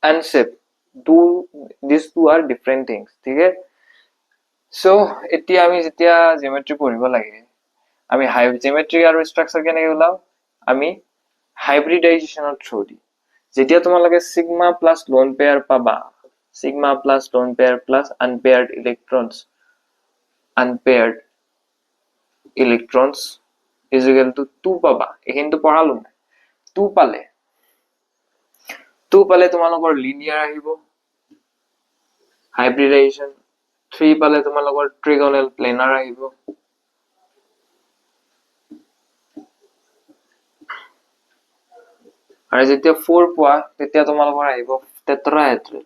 and shape these two are different things ঠিক আছে সো এতিয়া আমি যেতিয়া জিওমেট্ৰি পঢ়িব লাগে আমি জিওমেট্ৰি আৰু ষ্ট্ৰাকচাৰ কেনেকৈ ওলাও আমি হাইব্ৰিডাইজেশনৰ থ্ৰু দি যেতিয়া তোমালোকে সিগমা প্লাস লোন পেয়াৰ পাবা sigma plus lone pair plus unpaired electrons is equal to 2 পাবা এইখিনিটো পঢ়ালো 2 পালে তোমালোকৰ লিনিয়াৰ আহিব হাইব্ৰিডাইজেশন 3 পালে তোমালোকৰ ট্ৰিগোনাল প্লেনাৰ আহিব আৰু যেতিয়া 4 পোৱা তেতিয়া তোমালোকৰ আহিব টেট্ৰাহেড্ৰন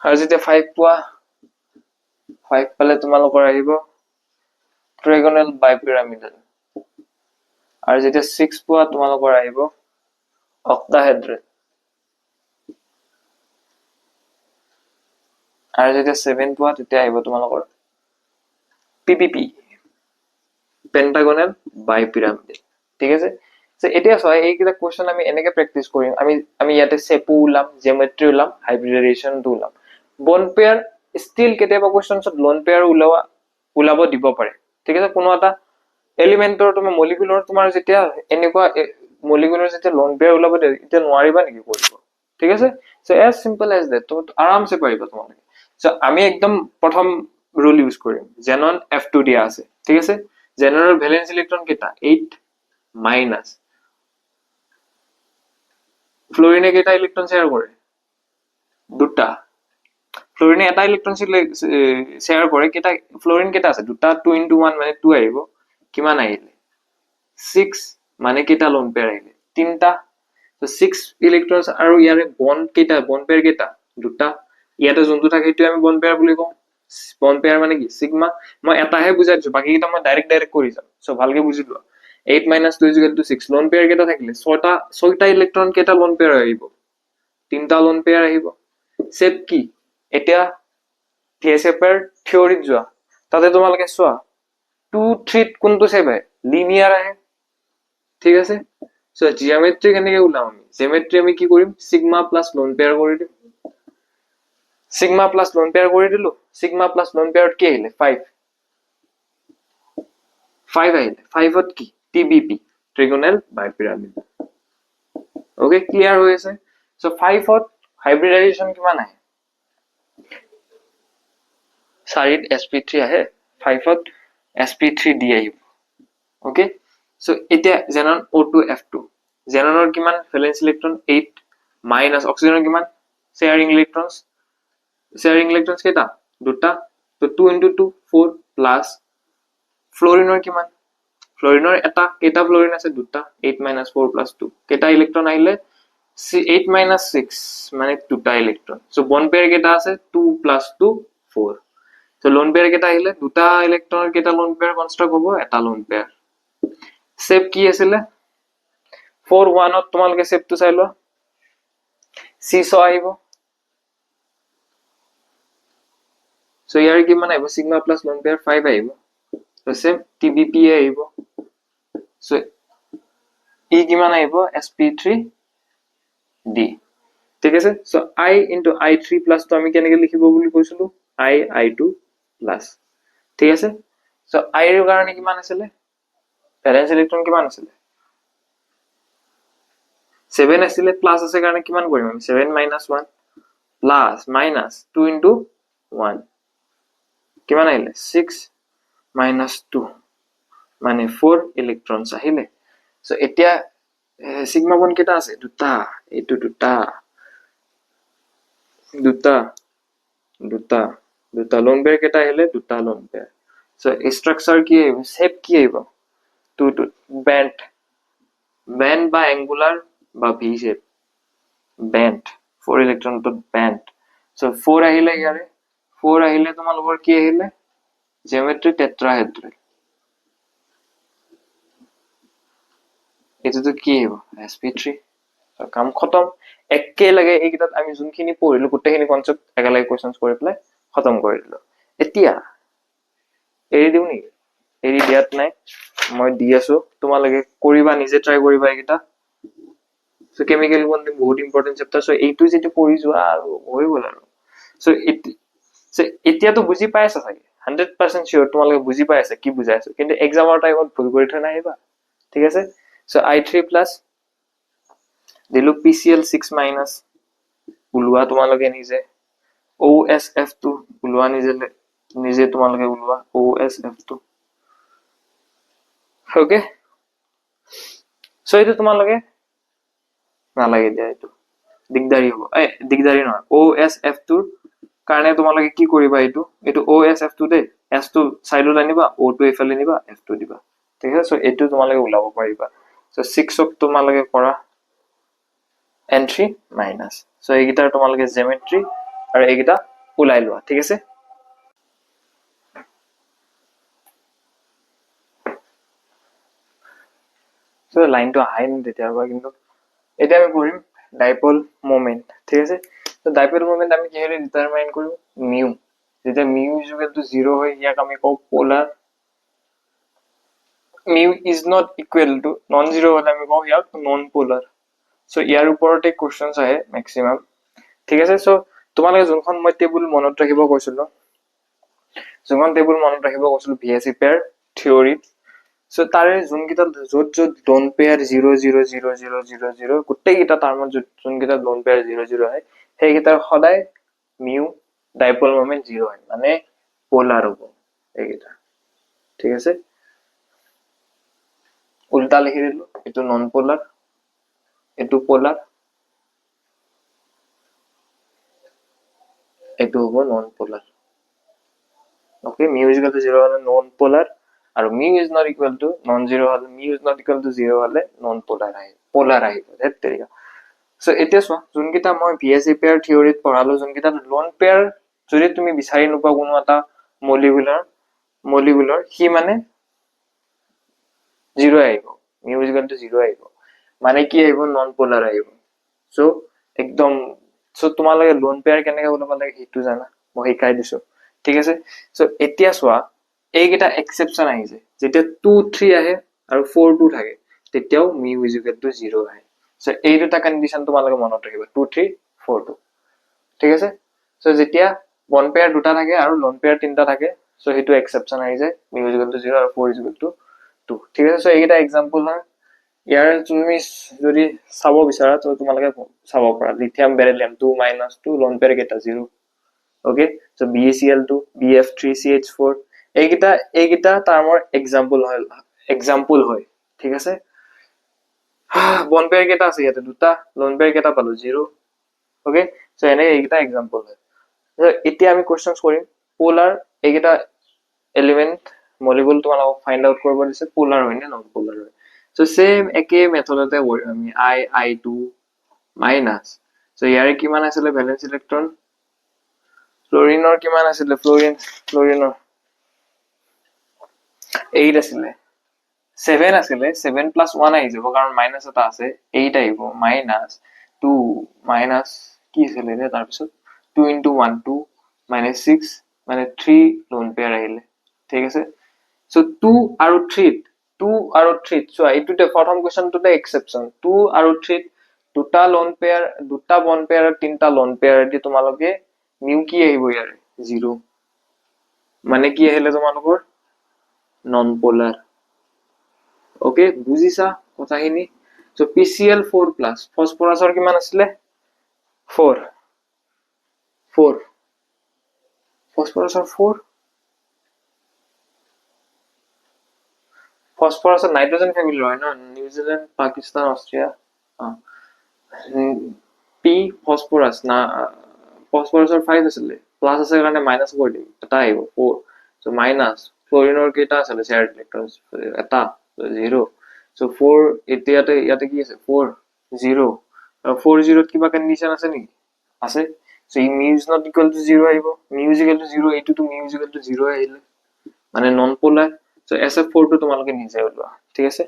আৰু যেতিয়া 5 পোৱা 5 পালে তোমালোকৰ আহিব ট্ৰাইগোনাল বাইপিৰামিডাল আৰু যেতিয়া 6 পোৱা তোমালোকৰ আহিব অক্টাহেড্ৰন আৰু যেতিয়া 7 পোৱা তেতিয়া আহিব তোমালোকৰ পিপিপি পেন্টাগোনাল বাইপিৰামিডাল ঠিক আছে সো এতিয়া সহায় এই কিটা কোৱেশ্চন আমি এনেকে প্ৰেক্টিস কৰিম আমি ইয়াতে শেপু উলাম জিওমেট্ৰি উলাম হাইব্ৰিডাইজেশন উলাম বন্ড পেয়াৰ স্টিল কেতিয়াবা কোৱেশ্চনছত লোন পেয়াৰ উলাব দিব পাৰে ঠিক আছে কোনো এটা এলিমেন্টৰ তুমি মলিকুলাৰ তোমাৰ যেতিয়া এনেকুৱা মলিকুলাৰ যেতিয়া লোন পেয়াৰ উলাব দিয়ে এতিয়া নোৱাৰিবা নেকি কৰিব ঠিক আছে so as simple as that তুমি আৰামসে পাৰিবা তোমালোকে সো আমি একদম প্ৰথম ৰুল ইউজ কৰিম জেনন F2 দিয়া আছে ঠিক আছে জেননৰ ভ্যালেন্স ইলেক্ট্ৰন কেটা 8 মাইনাস ফ্লোৰিনে কেইটা ইলেকট্ৰন শেয়াৰ কৰে দুটা ফ্লোৰিনে এটা ইলেকট্ৰন শেয়াৰ কৰে কেইটা ফ্লোরিন কেইটা আছে দুটা 2 into 1 মানে 2 আহিব কিমান আহিলে 6 মানে কেইটা লোন পেয়াৰ আহিলে তিনটা তো 6 ইলেকট্ৰনছ আৰু ইয়াৰে বন্ড কেইটা বন্ড পেয়াৰ কেইটা দুটা ইয়াতে যোনটো থাকে সেইটো আমি বন্ড পেয়াৰ বুলি কওঁ বন্ড পেয়াৰ মানে কি সিগমা মই এটাহে বুজাই দিছো বাকি কেইটা মই ডাইৰেক্ট কৰি যাম সো ভালকে বুজি লোৱা 8 - 2 = 6 লোন পেয়াৰ কেইটা থাকিলে ছয়টা ইলেকট্ৰন কেইটা লোন পেয়াৰ আহিব তিনটা লোন পেয়াৰ আহিব সেট কি এতিয়া থিয়েসেপাৰ থিওৰিত যোৱা তাতে তোমালোকে চোৱা 2 3 কোনটো সেভ হয় লিনিয়াৰ আহে ঠিক আছে সো জিওমেট্ৰি কেনেকে ওলাম আমি জিওমেট্ৰি আমি কি কৰিম সিগমা প্লাস লোন পেয়াৰ কৰি দিম সিগমা প্লাস লোন পেয়াৰ কৰি দিলো সিগমা প্লাস লোন পেয়াৰত কি আহিলে 5 আহিলে 5ত কি টিবিপি ট্ৰিগোনাল বাইপিৰামিড ওকে ক্লিয়াৰ হৈ আছে সো 5ত হাইব্ৰিডাইজেশ্যন কিমান আহে 4ত sp3 আহে 5ত sp3d আহিব ওকে সো এতিয়া xenon O2 F2 xenonৰ কিমান ভ্যালেন্স ইলেক্ট্ৰন 8 মাইনাস অক্সিজেনৰ কিমান শেয়াৰিং ইলেক্ট্ৰনছ কেইটা দুটা তো 2 into 2 4 প্লাস ফ্লোৰিনৰ কিমান ফ্লোৰিনৰ এটা কেইটা ফ্লোৰিন আছে দুটা 8 - 4 + 2 কেইটা ইলেক্ট্ৰন আহিলে 8 - 6 মানে দুটা ইলেক্ট্ৰন সো বন্ড পেয়াৰ কেইটা আছে 2 + 2 4 সো লোন পেয়াৰ কেইটা আহিলে দুটা ইলেক্ট্ৰনৰ কেইটা লোন পেয়াৰ কনস্ট্ৰাক্ট হ'ব এটা লোন পেয়াৰ সেভ কি আছিলে 4 1ত তোমালোকে সেভটো চাই লোৱা C6 আহিব সো ইয়াৰ কিমান আহিব সিগমা প্লাস লোন পেয়াৰ 5 আহিব সো সেভ টিবিপি আহিব সো ই কিমান আহিব sp3d ঠিক আছে so I into I3 plus তো আমি কেনেকে লিখিব বুলি কৈছিলো I2 plus ঠিক আছে সো I এর কারণে কিমান আছিল ভ্যালেন্স ইলেক্ট্রন কিমান আছিল 7 আছিল প্লাস আছে কারণে কিমান কৰিম আমি 7 - 1 প্লাস মাইনাস 2 into 1 কিমান আহিলে 6 - 2 মানে 4 ইলেক্ট্ৰনছ আহিলে সো এতিয়া সিগমা বন্ড কেটা আছে দুটা এইটো দুটা লোন পেয়াৰ কেটা আহিলে দুটা লোন পেয়াৰ সো স্ট্ৰাকচাৰ কি আহিব শেপ কি আহিব টু বেন্ড বা এঙ্গুলার বা ভি শেপ বেন্ড 4 ইলেক্ট্রন তো বেন্ড সো 4 আহিলে ইয়াৰে 4 আহিলে তোমালোকৰ কি আহিলে জিওমেট্ৰি টেট্ৰাহেড্ৰন এটো তো কি আহিব sp3 কাম খতম একে লাগে এইকিটাত আমি যোনখিনি পঢ়িলো গোটেইখিনি কনসেপ্ট একেলগে কোৱেশ্চনছ কৰি পেলাই খতম কৰি দিলো এতিয়া এৰি দিও নি এৰি দিয়াত নাই মই দি আছো তোমালোকে কৰিবা নিজে ট্ৰাই কৰিবা এইকিটা সো কেমিক্যাল বন্ডিং বহুত ইম্পৰ্টেন্ট চ্যাপ্টাৰ সো এইটো যেটো পঢ়ি যোৱা আৰু হৈ গল আৰু সো এতিয়া তো বুজি পাইছা চাগে 100% শিওৰ তোমালোকে বুজি পাইছা কি বুজাইছো কিন্তু এক্সামৰ টাইমত ভুল কৰি থৈ নাহিবা ঠিক আছে সো I3 plus দিলু PCl 6 minus উলোৱা তোমালোকে নিজে OSF2 উলোৱা নিজে তোমালোকে উলোৱা OSF2 ওকে সো এইটো তোমালোকে নালাগে দিয়া এইটো দিগদাৰি হ'ব দিগদাৰি নহয় OSF2 কাৰণে তোমালোকে কি কৰিবা এইটো OSF2 দে S2 সাইডত আনিবা O2 এফালে নিবা F2 দিবা ঠিক আছে সো এইটো তোমালোকে উলাব পাৰিবা সো 6 ক তোমালোকে কৰা এন্ট্ৰি মাইনাস সো এইগিটাৰ তোমালোকে জিওমেট্ৰি আৰু এইগিটা উলাই লোৱা ঠিক আছে সো লাইনটো আহাই নি তেতিয়াবা কিন্তু এতিয়া আমি কৰিম ডাইপোল মোমেন্ট ঠিক আছে তো ডাইপোল মোমেন্ট আমি কিহেৰে ডিটাৰমাইন কৰিম মিউ যেতিয়া মিউ ইকুয়াল টু 0 হয় ইয়াক আমি কও polar mu is not equal to non zero হলে আমি কও ইয়াক নন পোলার সো ইয়াৰ ওপৰতে কোৱেশ্চনছ আহে ম্যাক্সিমাম ঠিক আছে সো তোমালোকে যোনখন মই টেবুল মনত ৰাখিব কৈছিলো ভিএসি পেয়াৰ থিওৰি সো তাৰে যোনকিটা যত লোন পেয়াৰ 0 0 0 0 0 0 গোটেইকিটা টাৰ্মত যোনকিটা লোন পেয়াৰ 0 0 হয় সেইকিটাৰ সদায় মিউ ডাইপোল মোমেন্ট 0 হয় মানে পোলার হ'ব এইকিটা ঠিক আছে উল্টা লিখি দিলো এটো নন পোলার এটো পোলার এইটো হ'ব non polar okay mu is equal to 0 হলে নন পোলার আর mu is not equal to non 0 হলে mu is not equal to 0 হলে নন পোলার আহিব ধেত তেৰিকা সো এতিয়া চোৱা যোনকেইটা মই ভিএসই পেয়াৰ থিওৰিত পঢ়ালো যোনকেইটা লোন পেয়াৰ যদি তুমি বিচাৰি নোপোৱা কোনো এটা মলিকুলাৰ সি মানে 0 আহিব মিউ ইজ ইকুয়াল টু 0 আহিব মানে কি আহিব নন পোলাৰ আহিব সো একদম সো তোমালোকে লোন পেয়াৰ কেনেকৈ ওলাব লাগে সেইটো জানা মই শিকাই দিছো ঠিক আছে সো এতিয়া চোৱা এইকেইটা এক্সেপশন আহিছে যেতিয়া 2 3 আহে আৰু 4 2 থাকে তেতিয়াও মিউ ইজ ইকুয়াল টু 0 আহে সো এই দুটা কন্ডিশন তোমালোকে মনত ৰাখিবা 2 3 4 2 ঠিক আছে সো যেতিয়া বন পেয়াৰ দুটা থাকে আৰু লোন পেয়াৰ তিনটা থাকে সো হেতু এক্সেপশন আহি যায় মিউ ইজ ইকুয়াল টু 0 আৰু 4 ইজ ইকুয়াল টু 2 ঠিক আছে সো এইকেইটা এক্সাম্পল হয় ইয়াৰ তুমি যদি চাব বিচাৰা তো তোমালোকে চাব পাৰা লিথিয়াম বেৰিলিয়াম 2 2 লোন পেয়াৰ কেইটা 0 ওকে সো BeCl2 BF3CH4 এইকেইটা টাৰ্মৰ এক্সাম্পল হয় ঠিক আছে বন পেয়াৰ কেইটা আছে ইয়াতে দুটা লোন পেয়াৰ কেইটা পালো 0 ওকে সো এনে এইকেইটা এক্সাম্পল হয় এতিয়া আমি কোৱেশ্চনছ কৰিম পোলাৰ এইকেইটা এলিমেন্ট মলিকুল তোমালোকক ফাইন্ড আউট কৰিব দিছে পোলাৰ হয় নে নন পোলাৰ হয় সো সেম একে মেথডতে আমি I2 মাইনাস সো ইয়াৰে কিমান আছিল ভ্যালেন্স ইলেক্ট্ৰন ফ্লোৰিনৰ কিমান আছিল ফ্লোৰিনৰ 8 আছিল 7 আছিল 7 প্লাস 1 আহি যাব কাৰণ মাইনাস এটা আছে 8 আহিব মাইনাস 2 মাইনাস কি আছিল ৰে তাৰ পিছত 2 into 1 2 minus 6 মানে 3 লোন পেয়াৰ আহিলে ঠিক আছে সো 2 আৰু 3 সো এইটোতে প্ৰথম কোৱেশ্চনটোতে এক্সেপশন 2 আৰু 3 দুটা লোন পেয়াৰ দুটা বন পেয়াৰ আৰু তিনটা লোন পেয়াৰ দি তোমালোকে মিউ কি আহিব ইয়াৰ 0 মানে কি আহিলে তোমালোকৰ নন পোলাৰ ওকে বুজিছা কথাখিনি সো PCl4 প্লাস ফসফৰাসৰ কিমান আছিল 4 ফসফৰাসৰ 4 ফসফৰাসৰ নাইট্ৰোজেন ফ্যামিলি হয় না নিউজিল্যান্ড পাকিস্তান অস্ট্ৰিয়া পি ফসফৰাস না ফসফৰাসৰ 5 আছিল প্লাস আছে কাৰণে মাইনাস কৰি দিম এটা আহিব 4 সো মাইনাস ফ্লোৰিনৰ কেইটা আছিল শেয়াৰ ইলেক্ট্ৰনছ এটা 0 সো 4 ইয়াতে কি আছে 4 0 4 0 কিবা কন্ডিশন আছে নেকি আছে so E mu is not equal to 0 আহিব মিউ ইজ ইকুয়াল টু 0 এইটো তো মিউ ইজ ইকুয়াল টু 0 আহিলে মানে নন পোলাৰ সো SF4 টো তোমালোকে নিজে ওলোৱা ঠিক আছে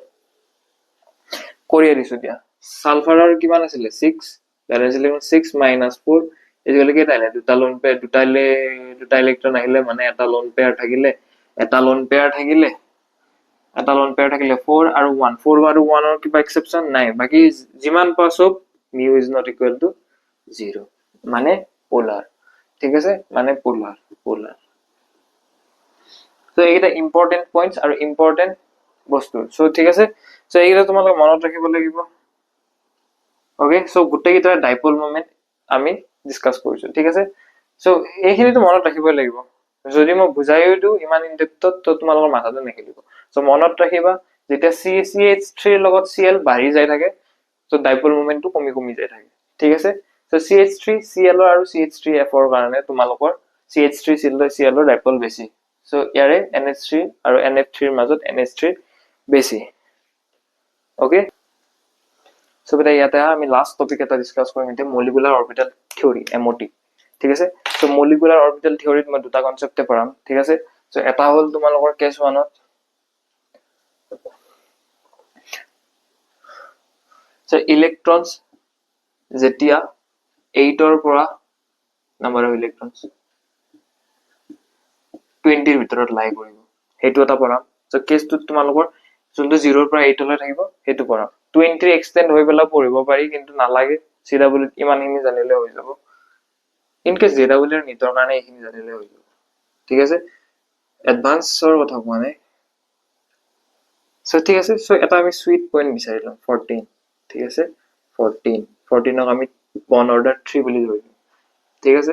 কৰিয়া দিছো দিয়া সালফাৰৰ কিমান আছিল 6 ভ্যালেন্স ইলেক্ট্ৰন 6 minus 4 এজলে কেটা আহিলে দুটা লোন পেয়াৰ দুটা ইলেক্ট্ৰন আহিলে মানে এটা লোন পেয়াৰ থাকিলে 4 আৰু 1 4 আৰু 1 ৰ কিবা এক্সেপশন নাই বাকি যিমান পাছ সব mu is not equal to 0 মানে পোলাৰ ঠিক আছে মানে পোলাৰ সো এইটা ইম্পৰ্টেন্ট পইণ্টস আৰু ইম্পৰ্টেন্ট বস্তু সো ঠিক আছে সো এইটা তোমালোকে মনত ৰাখিব লাগিব ওকে সো গুটেইটা ডাইপোল মোমেন্ট আমি ডিসকাস কৰিছো ঠিক আছে সো এইখিনি তো মনত ৰাখিব লাগিব যদি মই বুজাইও দিও ইমান ইন ডেপথত তো তোমালোকৰ মাথাটো নেখেলিব সো মনত ৰাখিবা যেতিয়া CH3 ৰ লগত Cl বাঢ়ি যায় থাকে সো ডাইপোল মোমেন্টটো কমি যায় থাকে ঠিক আছে সো CH3 Cl আৰু CH3F ৰ কাৰণে তোমালোকৰ CH3 Cl ৰ ডাইপোল বেছি সো ইয়াৰে NH3 আৰু NF3 ৰ মাজত NH3 বেছি ওকে সো বেটা ইয়াতে আমি লাস্ট টপিক এটা ডিসকাস কৰিম এতিয়া মলিকুলাৰ অৰবিটেল থিওৰি MOT ঠিক আছে সো মলিকুলাৰ অৰবিটেল থিওৰিত মই দুটা কনসেপ্টে পঢ়াম ঠিক আছে সো এটা হল তোমালোকৰ কেস 1ত সো ইলেক্ট্ৰনছ যেতিয়া 8 ৰ পৰা নাম্বাৰ অফ ইলেক্ট্ৰনছ 20 ৰ ভিতৰত লাই কৰিব হেতু এটা পঢ়াম সো কেসটো তোমালোকৰ যোনটো 0 ৰ পৰা 8 লৈ থাকিব হেতু পঢ়াম 20 এক্সটেন্ড হৈ পেলা পঢ়িব পাৰি কিন্তু নালাগে CW ইমানখিনি জানিলে হৈ যাব ইনকেস JW ৰ নিতৰ কাৰণে এইখিনি জানিলে হৈ যাব ঠিক আছে এডভান্সৰ কথা কোৱা নাই সো ঠিক আছে সো এটা আমি সুইট পইণ্ট বিচাৰিলাম 14 ঠিক আছে 14ক আমি বন অৰ্ডাৰ 3 বুলি ধৰিম ঠিক আছে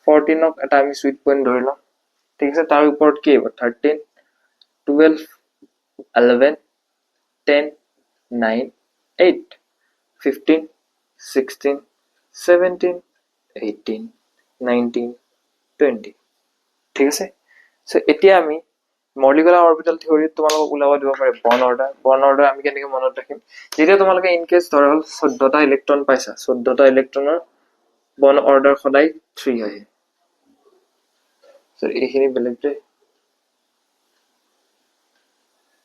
14ক এটা আমি সুইট পইণ্ট ধৰিলাম ঠিক আছে তাৰ ওপৰত কি হ'ব 13 12 11 10 9 8 15 16 17 18 19 20 ঠিক আছে সো এতিয়া আমি মলিকুলাৰ অৰবিটেল থিওৰি তোমালোকক ওলাব দিব পাৰে বৰ্ন অৰ্ডাৰ আমি কেনেকৈ মনত ৰাখিম যেতিয়া তোমালোকে ইন কেস ধৰা হল 14টা ইলেক্ট্ৰন পাইছা 14টা ইলেক্ট্ৰনৰ বৰ্ন অৰ্ডাৰ সদায় 3 হয় সো এইখিনি বেলেগ যে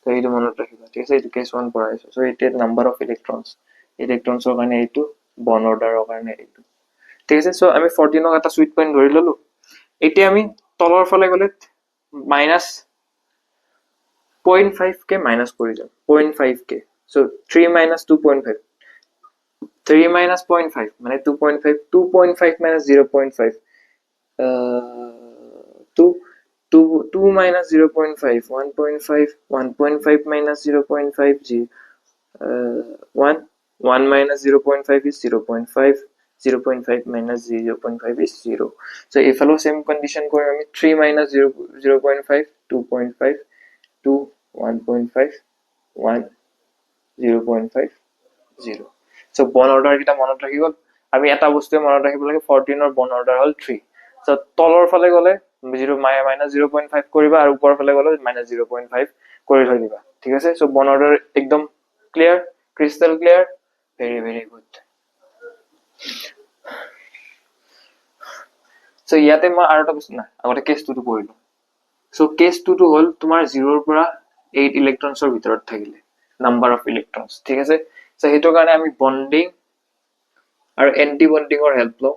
তো এইটো মনত ৰাখিবা ঠিক আছে এইটো কেস 1 পঢ়াইছো সো এতিয়া নাম্বাৰ অফ ইলেক্ট্ৰনছৰ কাৰণে এইটো বৰ্ন অৰ্ডাৰৰ কাৰণে এইটো ঠিক আছে সো আমি 14ক এটা সুইট পইণ্ট ধৰি ললো এতিয়া আমি তলৰ ফালে গলে মাইনাস 0.5 কে মাইনাস কৰি যাম 0.5 কে সো 3 minus 2.5 3 minus 0.5 মানে 2.5 2.5 minus 0.5 2 2 minus 0.5 1.5 1.5 minus 0.5 g 1 1 minus 0.5 is 0.5 0.5 minus 0.5 is 0 so if follow same condition kore ami 3 minus 0.5 2.5 2 1.5 1 0.5 0 so bond order kita monot rakhi gol ami eta bostu monot rakhibo lage 14 or bond order hol 3 so tolor phale gole 0 minus 0.5 koriba ar upor phale gole minus 0.5 kori thoi diba thik ase so bond order ekdom clear crystal clear very good so yate ma arota bostu na agote case 2 to porilu so case 2 to hol tumar 0 r pora 8 electrons or bhitorot thakile number of electrons thik ase so heto karone ami bonding aru anti bonding or help lo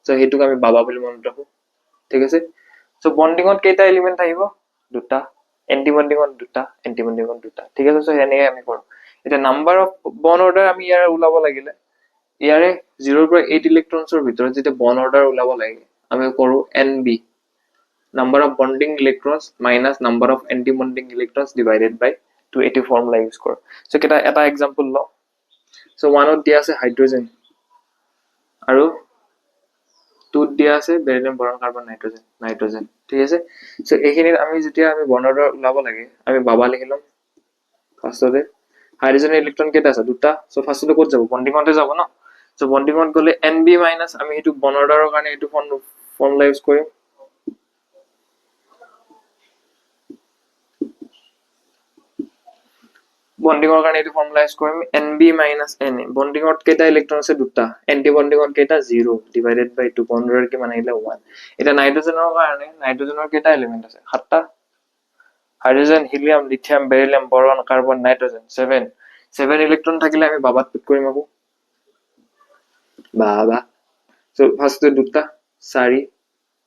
so heto ami baba boli monot rakho thik ase so bonding on keita element ahibo duta anti bonding on duta anti bonding on duta thik ase so hene ami koru eta number of bond order ami yar ulabo lagile yare 0 পৰা 8 electrons or ভিতৰত যেটা bond order ওলাব লাগে আমি কৰো nb number of bonding electrons minus number of anti bonding electrons divided by 280 formula use কৰো so কেটা এটা example ল so 1 ত দিয়া আছে hydrogen আৰু 2 ত দিয়া আছে বেৰিলিয়াম বোৰন কাৰ্বন নাইট্ৰজেন ঠিক আছে so এইখিনি আমি যেতিয়া আমি bond order ওলাব লাগে আমি বাবা লিখিলাম ফাৰ্ষ্টতে হাইড্ৰোজেন ইলেক্ট্ৰন কেটা আছে দুটা so ফাৰ্ষ্টতে ক'ত যাব বন্ডিং অতে যাব ন so bonding on gole nb minus আমি এটো bond order ৰ কাৰণে এটো formula use কৰিম bonding or কাৰণে এটো formula use কৰিম nb minus na bonding ত কেটা ইলেক্ট্ৰন আছে দুটা anti bonding ত কেটা 0 divided by 2 bond order কি মানে আহিলে 1 এটা নাইট্ৰজেনৰ কাৰণে নাইট্ৰজেনৰ কেটা এলিমেন্ট আছে সাতটা hydrogen helium lithium beryllium boron carbon nitrogen 7 electron থাকিলে আমি বাবাত পুট কৰিম আকৌ বাবা so first দুটা 4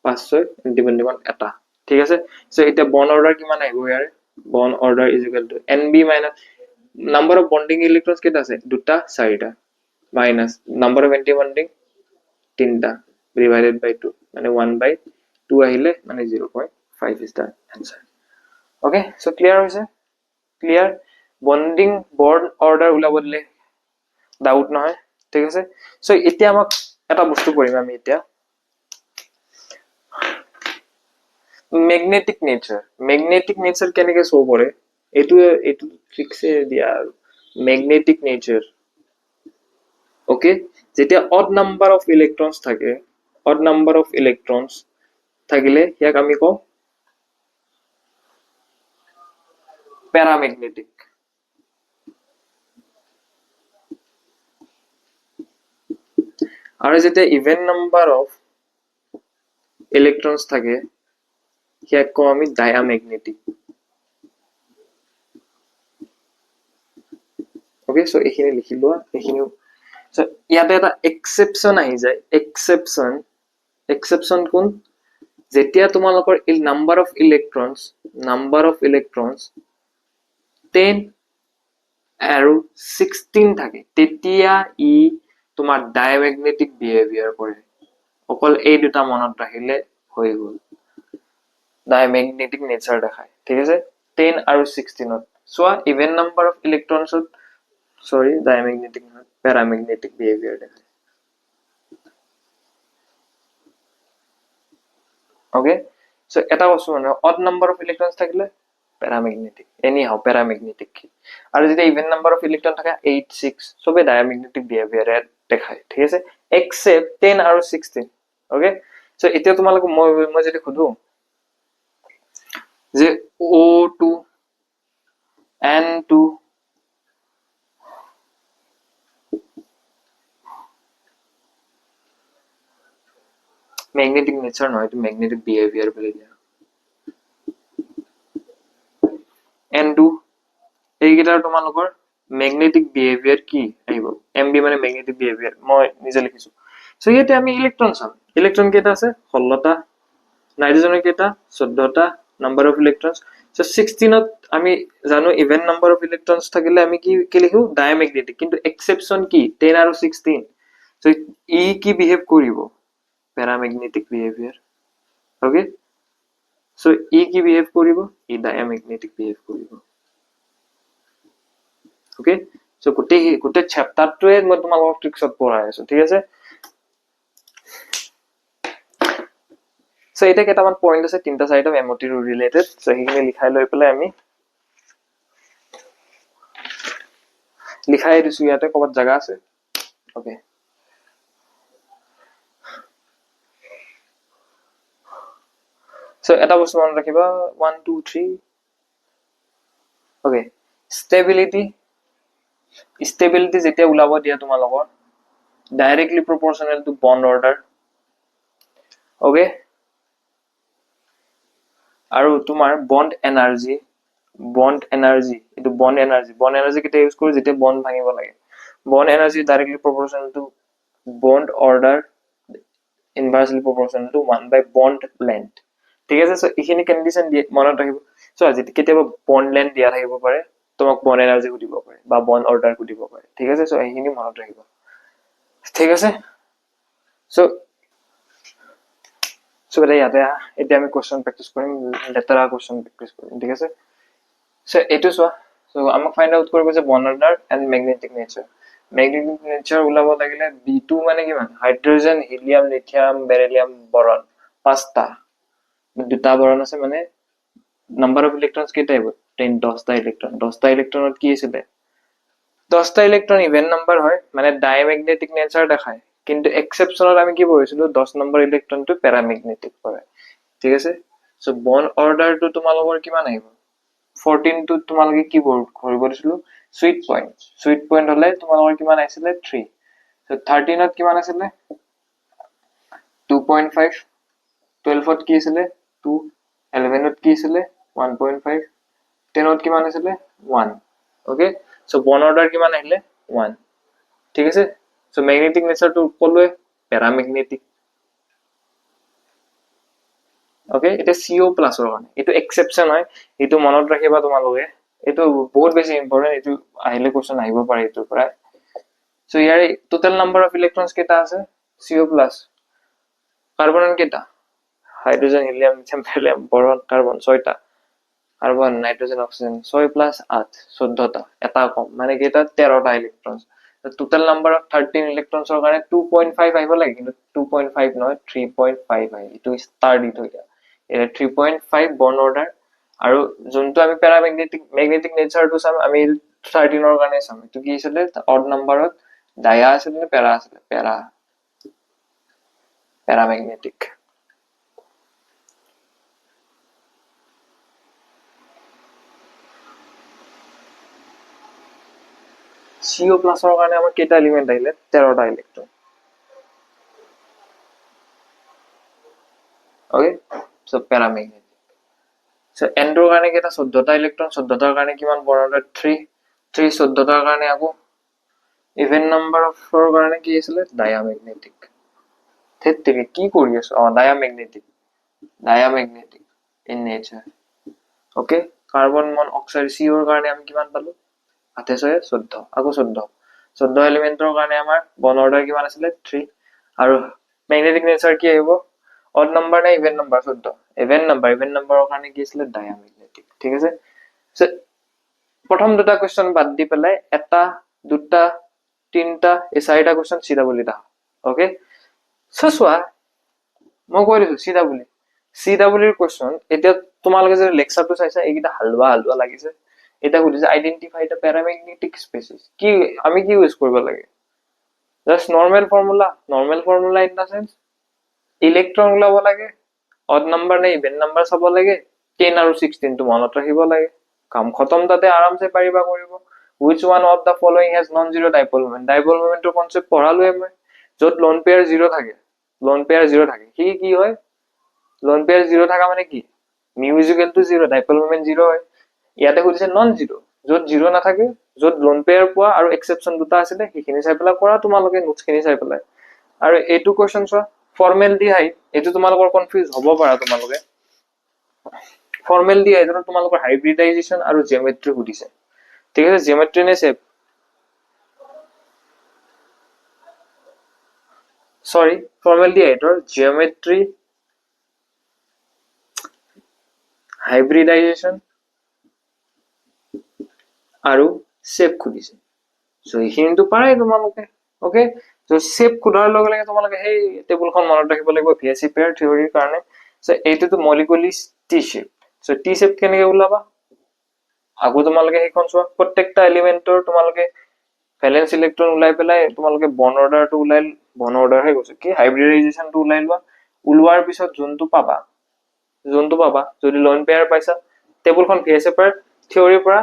5 6 anti bonding on এটা ঠিক আছে so এটা bond order কিমান আহিব ইয়াৰে bond order is equal to nb minus number of bonding electrons কেটা আছে দুটা 4টা minus number of anti bonding তিনটা divided by 2 মানে 1 by 2 আহিলে মানে 0.5 is the answer okay so clear hoise clear bonding bond order ulabo dile doubt নহয় ঠিক আছে so এতিয়া আমাক এটা বস্তু কৰিম আমি এতিয়া magnetic nature কেনেকে শো কৰে এটো ফিক্সে দিয়া magnetic nature okay যেতিয়া odd number of electrons থাকে odd number of electrons থাকিলে ইয়াক আমি কও paramagnetic আৰু যেতিয়া even number of electrons থাকে ইয়াক কও আমি diamagnetic okay so এখিনি লিখি লোৱা এখিনি so ইয়াতে এটা exception আহি যায় exception কোন যেতিয়া তোমালোকৰ number of electrons 10 আৰু 16 থাকে তেতিয়া ই তোমাৰ diamagnetic behavior কৰে অকল এই দুটা মনত ৰাখিলে হৈ গল diamagnetic nature দেখায় ঠিক আছে 10 আৰু 16 ত সোয়া even number of electrons diamagnetic paramagnetic behavior দেখায় okay so এটা বস্তু মানে odd number of electrons থাকিলে প্যারাম্যাগনেটিক এনি হাউ প্যারাম্যাগনেটিক আৰু যেতিয়া ইভেন নাম্বাৰ অফ ইলেক্ট্ৰন থাকে 8 6 সবে ডায়াম্যাগনেটিক বিহেভিয়াৰ দেখায় ঠিক আছে এক্সেপ্ট 10 আৰু 16 ওকে সো এতিয়া তোমালোক মই যদি খুদু যে O2 N2 ম্যাগনেটিক নেচার নয় তো ম্যাগনেটিক বিহেভিয়ার বলে দিয়া N2 এইকেইটাৰ তোমালোকৰ ম্যাগনেটিক বিহেভিয়াৰ কি আহিব MB মানে ম্যাগনেটিক বিহেভিয়াৰ মই নিজে লিখিছো সো ইয়াতে আমি ইলেক্ট্ৰন চাম ইলেক্ট্ৰন কেইটা আছে 16টা নাইট্ৰজেনৰ কেইটা 14টা নাম্বাৰ অফ ইলেক্ট্ৰনস সো 16 ত আমি জানো ইভেন নাম্বাৰ অফ ইলেক্ট্ৰনস থাকিলে আমি কি লিখো ডায়াম্যাগনেটিক কিন্তু এক্সেপশন কি 10 আৰু 16 সো ই কি বিহেভ কৰিব প্যাৰাম্যাগনেটিক বিহেভিয়াৰ ওকে সো ই কি বিহেভ কৰিব ই ডায়াম্যাগনেটিক বিহেভ কৰিব ওকে সো গোটেই চ্যাপ্টাৰটোৱে মই তোমালোকক ট্ৰিক্সত পঢ়াই আছো ঠিক আছে সো এটা কেইটামান পইণ্ট আছে তিনটা চাৰিটা এমটি ৰিলেটেড সো সেইখিনি লিখাই লৈ পেলাই আমি লিখাই দিছো ইয়াতে ক'বাত জায়গা আছে ওকে সো এটা বস্তু মনত ৰাখিবা 1 2 3 ওকে stability যেতিয়া ওলাব দিয়া তোমালোকৰ directly proportional to bond order okay আৰু তোমাৰ bond energy এটো bond energy কেতিয়া ইউজ কৰো যেতিয়া bond ভাঙিব লাগে bond energy directly proportional to bond order inversely proportional to 1 by bond length ঠিক আছে সো এইখিনি কন্ডিশন মনত ৰাখিব সো আজি কেতিয়াবা bond length দিয়া থাকিব পাৰে তোমাক bond energy দিব পাৰে বা bond order দিব পাৰে ঠিক আছে সো এইখিনি মনত ৰাখিব ঠিক আছে সো সো ইয়াতে এতিয়া আমি কোশ্চেন প্ৰ্যাকটিছ কৰিম লেটাৰা কোশ্চেন প্ৰ্যাকটিছ কৰিম ঠিক আছে সো এটো সো আমাক ফাইন্ড আউট কৰিব যে bond order and magnetic nature ওলাব লাগিলে B2 মানে কিমান হাইড্ৰোজেন হিলিয়াম লিথিয়াম বেৰিলিয়াম বৰন পাঁচটা দুটা বৰন আছে মানে নাম্বাৰ অফ ইলেক্ট্ৰনস কেইটা আহিব 10 10টা ইলেক্ট্ৰনত কি আছে 10টা ইলেক্ট্ৰন ইভেন নাম্বাৰ হয় মানে ডায়াম্যাগনেটিক নেচাৰ দেখায় কিন্তু এক্সেপশনত আমি কি পঢ়িছিলো 10 নম্বৰ ইলেক্ট্ৰনটো প্যাৰাম্যাগনেটিক হয় ঠিক আছে সো বন্ড অৰ্ডাৰটো তোমালোকৰ কিমান আহিব 14 টো তোমালোকে কি কৰিব দিছিলো সুইট পইণ্ট হলে তোমালোকৰ কিমান আহিছিলে 3 সো 13 ত কিমান আছিলে 2.5 12 ত কি আছিলে 2 11 ত কি আছিলে 1.5 10 ত কিমান আছিলে 1 ওকে সো বন্ড অৰ্ডাৰ কিমান আহিলে 1 ঠিক আছে সো ম্যাগনেটিক নেচাৰটো কলৱে প্যাৰাম্যাগনেটিক ওকে এটা CO প্লাসৰ কাৰণে এটো এক্সেপশন হয় এটো মনত ৰাখিবা তোমালোকে এটো বহুত বেছি ইম্পৰ্টেন্ট এটো আহিলে কোশ্চেন আহিব পাৰে এটো পৰা সো ইয়াৰ টোটাল নাম্বাৰ অফ ইলেক্ট্ৰনস কেটা আছে CO প্লাস কাৰ্বন কেটা hydrogen helium lithium beryllium boron carbon 6টা কাৰ্বন নাইট্ৰোজেন অক্সিজেন 6 প্লাস 8 14টা এটা কম মানে কেটা 13টা ইলেক্ট্ৰনস টোটাল নাম্বাৰ অফ 13 ইলেক্ট্ৰনসৰ কাৰণে 2.5 আহিব লাগে কিন্তু 2.5 নহয় 3.5 আহি এটো ষ্টাৰ দি থৈ দিয়া 3.5 bond order আৰু যোনটো আমি প্যাৰাম্যাগনেটিক নেচাৰটো চাম আমি 13 ৰ কাৰণে চাম এটো কি আছিল অড নম্বৰত ডায়া আছিল নে প্যাৰা আছিল প্যাৰাম্যাগনেটিক CO প্লাসৰ কাৰণে আমাৰ কেটা এলিমেন্ট আহিলে 13টা electron okay so paramagnetic so N2 ৰ কাৰণে কেটা 14টা ইলেক্ট্ৰন 14টাৰ কাৰণে কিমান বন্ড অৰ্ডাৰ 3 14টাৰ কাৰণে আকৌ ইভেন নাম্বাৰ অফৰ কাৰণে কি আছিল ডায়াম্যাগনেটিক থেতৰি কি কৰি আছে diamagnetic in nature okay carbon মন অক্সাইড CO ৰ কাৰণে আমি কিমান পালো 8 14 আকৌ 14 এলিমেন্টৰ কাৰণে আমাৰ বন্ড অৰ্ডাৰ কিমান আছিল 3 আৰু ম্যাগনেটিক নেচাৰ কি আহিব অড নাম্বাৰ নে ইভেন নাম্বাৰ 14 ইভেন নাম্বাৰৰ কাৰণে কি আছিল ডায়াম্যাগনেটিক ঠিক আছে সো প্ৰথম দুটা কোশ্চেন বাদ দি পেলাই এটা দুটা তিনটা এই চাৰিটা কোশ্চেন সিধা বুলি দা ওকে সো সোৱা মই কৈ দিছো সিধা বুলি CW কোৱেশ্চন এতিয়া তোমালোকে যে লেকচাৰটো চাইছা এইকেইটা হালৱা লাগিছে এটা সুধিছে আইডেন্টিফাই দ্য প্যাৰামেগনেটিক স্পেচিছ কি আমি কি ইউজ কৰিব লাগে just normal formula in the sense electron ওলাব লাগে অড নাম্বাৰ নে ইভেন নাম্বাৰ চাব লাগে 10 আৰু 16 টো মনত ৰাখিব লাগে কাম খতম তাতে আৰামছে পাৰিবা কৰিব which one of the following has non-zero dipole momentৰ কনসেপ্ট পঢ়ালোৱে মই য'ত লোন পেয়াৰ 0 থাকে কি হয় লোন পেয়াৰ 0 থাকা মানে কি mu is equal to 0 dipole moment 0 হয় ইয়াতে কৈছে নন জিৰো য'ত 0 নাথাকে য'ত লোন পেয়াৰ পোৱা আৰু এক্সেপচন দুটা আছে সেইখিনি চাই পেলাই কৰা তোমালোকে নোটছ খিনি চাই পেলাই আৰু এইটো কোৱেশ্চন চোৱা ফৰ্মেলডিহাইড এইটো তোমালোকৰ কনফিউজ হ'ব পাৰা তোমালোকে ফৰ্মেলডিহাইডৰ তোমালোকৰ হাইব্ৰিডাইজেচন আৰু জিওমেট্ৰি সুধিছে ঠিক আছে জিওমেট্ৰি নে শেপ সৰি ফৰ্মেলডিহাইডৰ জিওমেট্ৰি হাইব্ৰিডাইজেচন আৰু শেপ খুদিছে সো এইখিনিটো পাৰাই তোমালোকে ওকে সো শেপ খুদাৰ লগে লগে তোমালোকে সেই টেবুলখন মনত ৰাখিব লাগিব ভিএসি পেয়াৰ থিওৰিৰ কাৰণে সো এইটোটো molecular T shape so T shape কেনেকৈ ওলাবা আগো তোমালোকে সেইখন চোৱা প্ৰত্যেকটা এলিমেন্টৰ তোমালোকে ভ্যালেন্স ইলেক্ট্ৰন উলাই পেলাই তোমালোকে বন অৰ্ডাৰটো উলাই বন অৰ্ডাৰ হৈ গৈছে কি হাইব্ৰিডাইজেচনটো উলাই লোৱা উলৱাৰ পিছত যোনটো পাবা যদি লোন পেয়াৰ পাইছা টেবুলখন ভিএসি পেয়াৰ থিওৰিৰ পৰা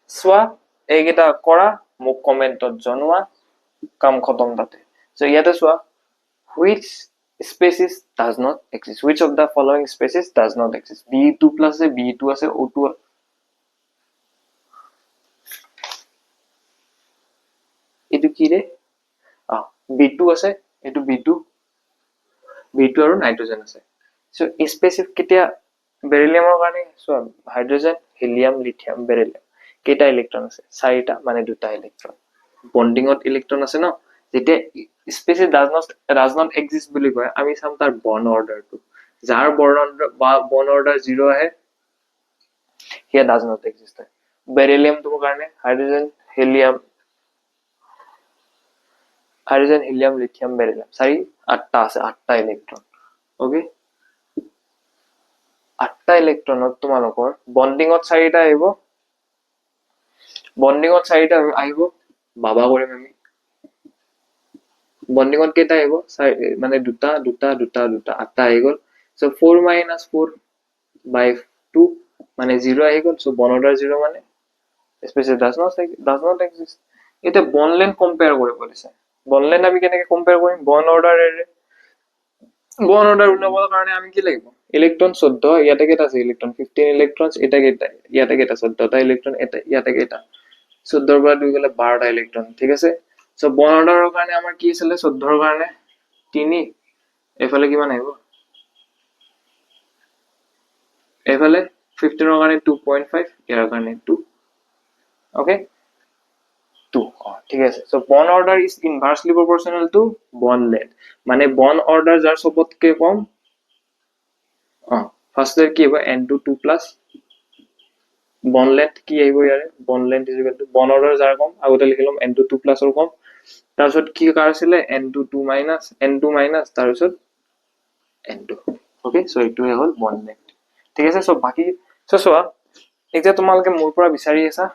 চোৱা এইকেইটা কৰা মোক কমেন্টত জনোৱা কাম খতম তাতে সো ইয়াতে চোৱা which species does not exist which of the following species does not exist b2 plus b2 আছে o2 এটো কি রে b2 আছে এটো b2 আৰু নাইট্ৰজেন আছে সো স্পেচিফিক কেতিয়া বেৰিলিয়ামৰ কাৰণে চোৱা হাইড্ৰোজেন হিলিয়াম লিথিয়াম বেৰিলিয়াম কেইটা ইলেক্ট্ৰন আছে চাৰিটা মানে দুটা ইলেক্ট্ৰন বন্ডিংত ইলেক্ট্ৰন আছে ন যেতিয়া স্পেচিছ ডাজ নট এক্সিষ্ট বুলি কয় আমি চাম তাৰ বন অৰ্ডাৰটো যাৰ বন অৰ্ডাৰ 0 আহে হিয়া ডাজ নট এক্সিষ্ট বেৰিলিয়ামটোৰ কাৰণে হাইড্ৰোজেন হিলিয়াম লিথিয়াম বেৰিলিয়াম চাৰি আঠটা আছে আঠটা ইলেক্ট্ৰন ওকে আঠটা ইলেক্ট্ৰনত তোমালোকৰ বন্ডিংত চাৰিটা আহিব বাবা কৰিম আমি বন্ডিংত কেইটা আহিব মানে দুটা আঠটা আহি গ'ল সো 4 - 4 by 2 মানে 0 আহি গ'ল সো বন অৰ্ডাৰ 0 মানে স্পেচিছ ডাজ নট এক্সিষ্ট এটা বন লেন্থ কম্পেয়াৰ কৰিব দিছে বন লেন্থ আমি কেনেকৈ কম্পেয়াৰ কৰিম বন অৰ্ডাৰেৰে বন অৰ্ডাৰ উলাবৰ কাৰণে আমি কি লাগিব ইলেক্ট্ৰন 14 ইয়াতে কেইটা আছে ইলেক্ট্ৰন 15 ইলেক্ট্ৰনছ এটা কেইটা ইয়াতে কেইটা 14টা ইলেক্ট্ৰন এটা ইয়াতে কেইটা 14 পৰা 2 গলে 12টা ইলেক্ট্ৰন ঠিক আছে সো বন অৰ্ডাৰৰ কাৰণে আমাৰ কি আছিল 14ৰ কাৰণে 3 এফালে কিমান আহিব এফালে 15ৰ কাৰণে 2.5 ইয়াৰ কাৰণে 2 ওকে 2 ঠিক আছে সো বন অৰ্ডাৰ ইজ ইনভাৰ্সলি প্ৰপৰ্শনাল টু বন লেন্থ মানে বন অৰ্ডাৰ যাৰ সবতকে কম ফাৰ্স্ট কি হ'ব n2 2 প্লাস বন লেন্থ কি আহিব ইয়াৰে বন লেন্থ ইজ ইকুৱেল টু বন অৰ্ডাৰ যাৰ কম আগতে লিখিলম n2 2 প্লাস or কম তাৰপিছত কি কাৰ আছিলে n2 2 minus তাৰপিছত n2 ওকে সো এইটোৱে হ'ল বন লেন্থ ঠিক আছে সো বাকি সো চোৱা এতিয়া তোমালোকে মোৰ পৰা বিচাৰি আছা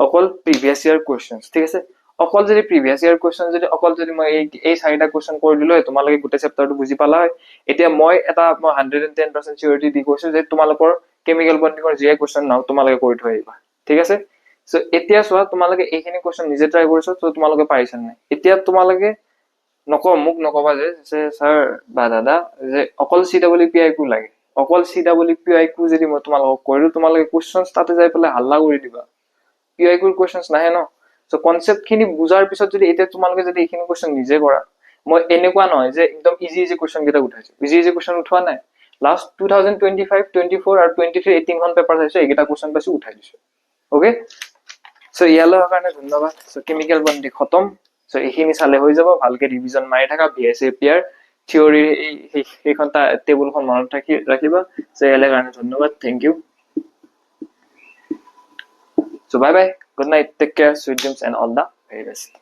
অকল প্ৰিভিয়াস ইয়াৰ কোৱেশ্চনছ ঠিক আছে অকল যদি প্ৰিভিয়াস ইয়াৰ কোৱেশ্চন যদি অকল যদি মই এই চাৰিটা কোৱেশ্চন কৰি দিলো তোমালোকে গোটেই চেপ্টাৰটো বুজি পালা হয় এতিয়া মই 110% সিউৰিটি দি কৈছো যে তোমালোকৰ কেমিক্যাল বন্ডিংৰ যে কোৱেশ্চন নাও তোমালোকে কৰি থৈ আহিবা ঠিক আছে সো এতিয়া চোৱা তোমালোকে এইখিনি কোৱেশ্চন নিজে ট্ৰাই কৰিছো তো তোমালোকে পাৰিছা নাই এতিয়া তোমালোকে মোক নকবা যে স্যাৰ বা দাদা যে অকল CWPI কো লাগে অকল CWPI কো যদি মই তোমালোকক কৰিলো তোমালোকে কোৱেশ্চনছ তাতে যাই পেলাই হাল্লা কৰি দিবা PI কোৰ কোৱেশ্চনছ নাহে ন সো কনসেপ্ট খিনি বুজাৰ পিছত যদি এতিয়া তোমালোকে যদি এইখিনি কোৱেশ্চন নিজে কৰা মই এনেকুৱা নহয় যে একদম ইজি কোৱেশ্চন কেইটা উঠাইছো ইজি কোৱেশ্চন উঠোৱা নাই লাষ্ট 2025 24 আৰু 23 18 খন পেপাৰ চাইছো এইকেইটা কোৱেশ্চন পাইছো উঠাই দিছো ওকে সো ইয়ালৈ কাৰণে ধন্যবাদ সো কেমিক্যাল বন্ডিং খতম সো এইখিনি চালে হৈ যাব ভালকে ৰিভিজন মাৰি থাকা ভিএসএ পিআৰ থিওৰি এইখন টেবুলখন মনত ৰাখিবা সো ইয়ালৈ কাৰণে ধন্যবাদ thank you So bye bye, good night, take care, sweet dreams and all the very best.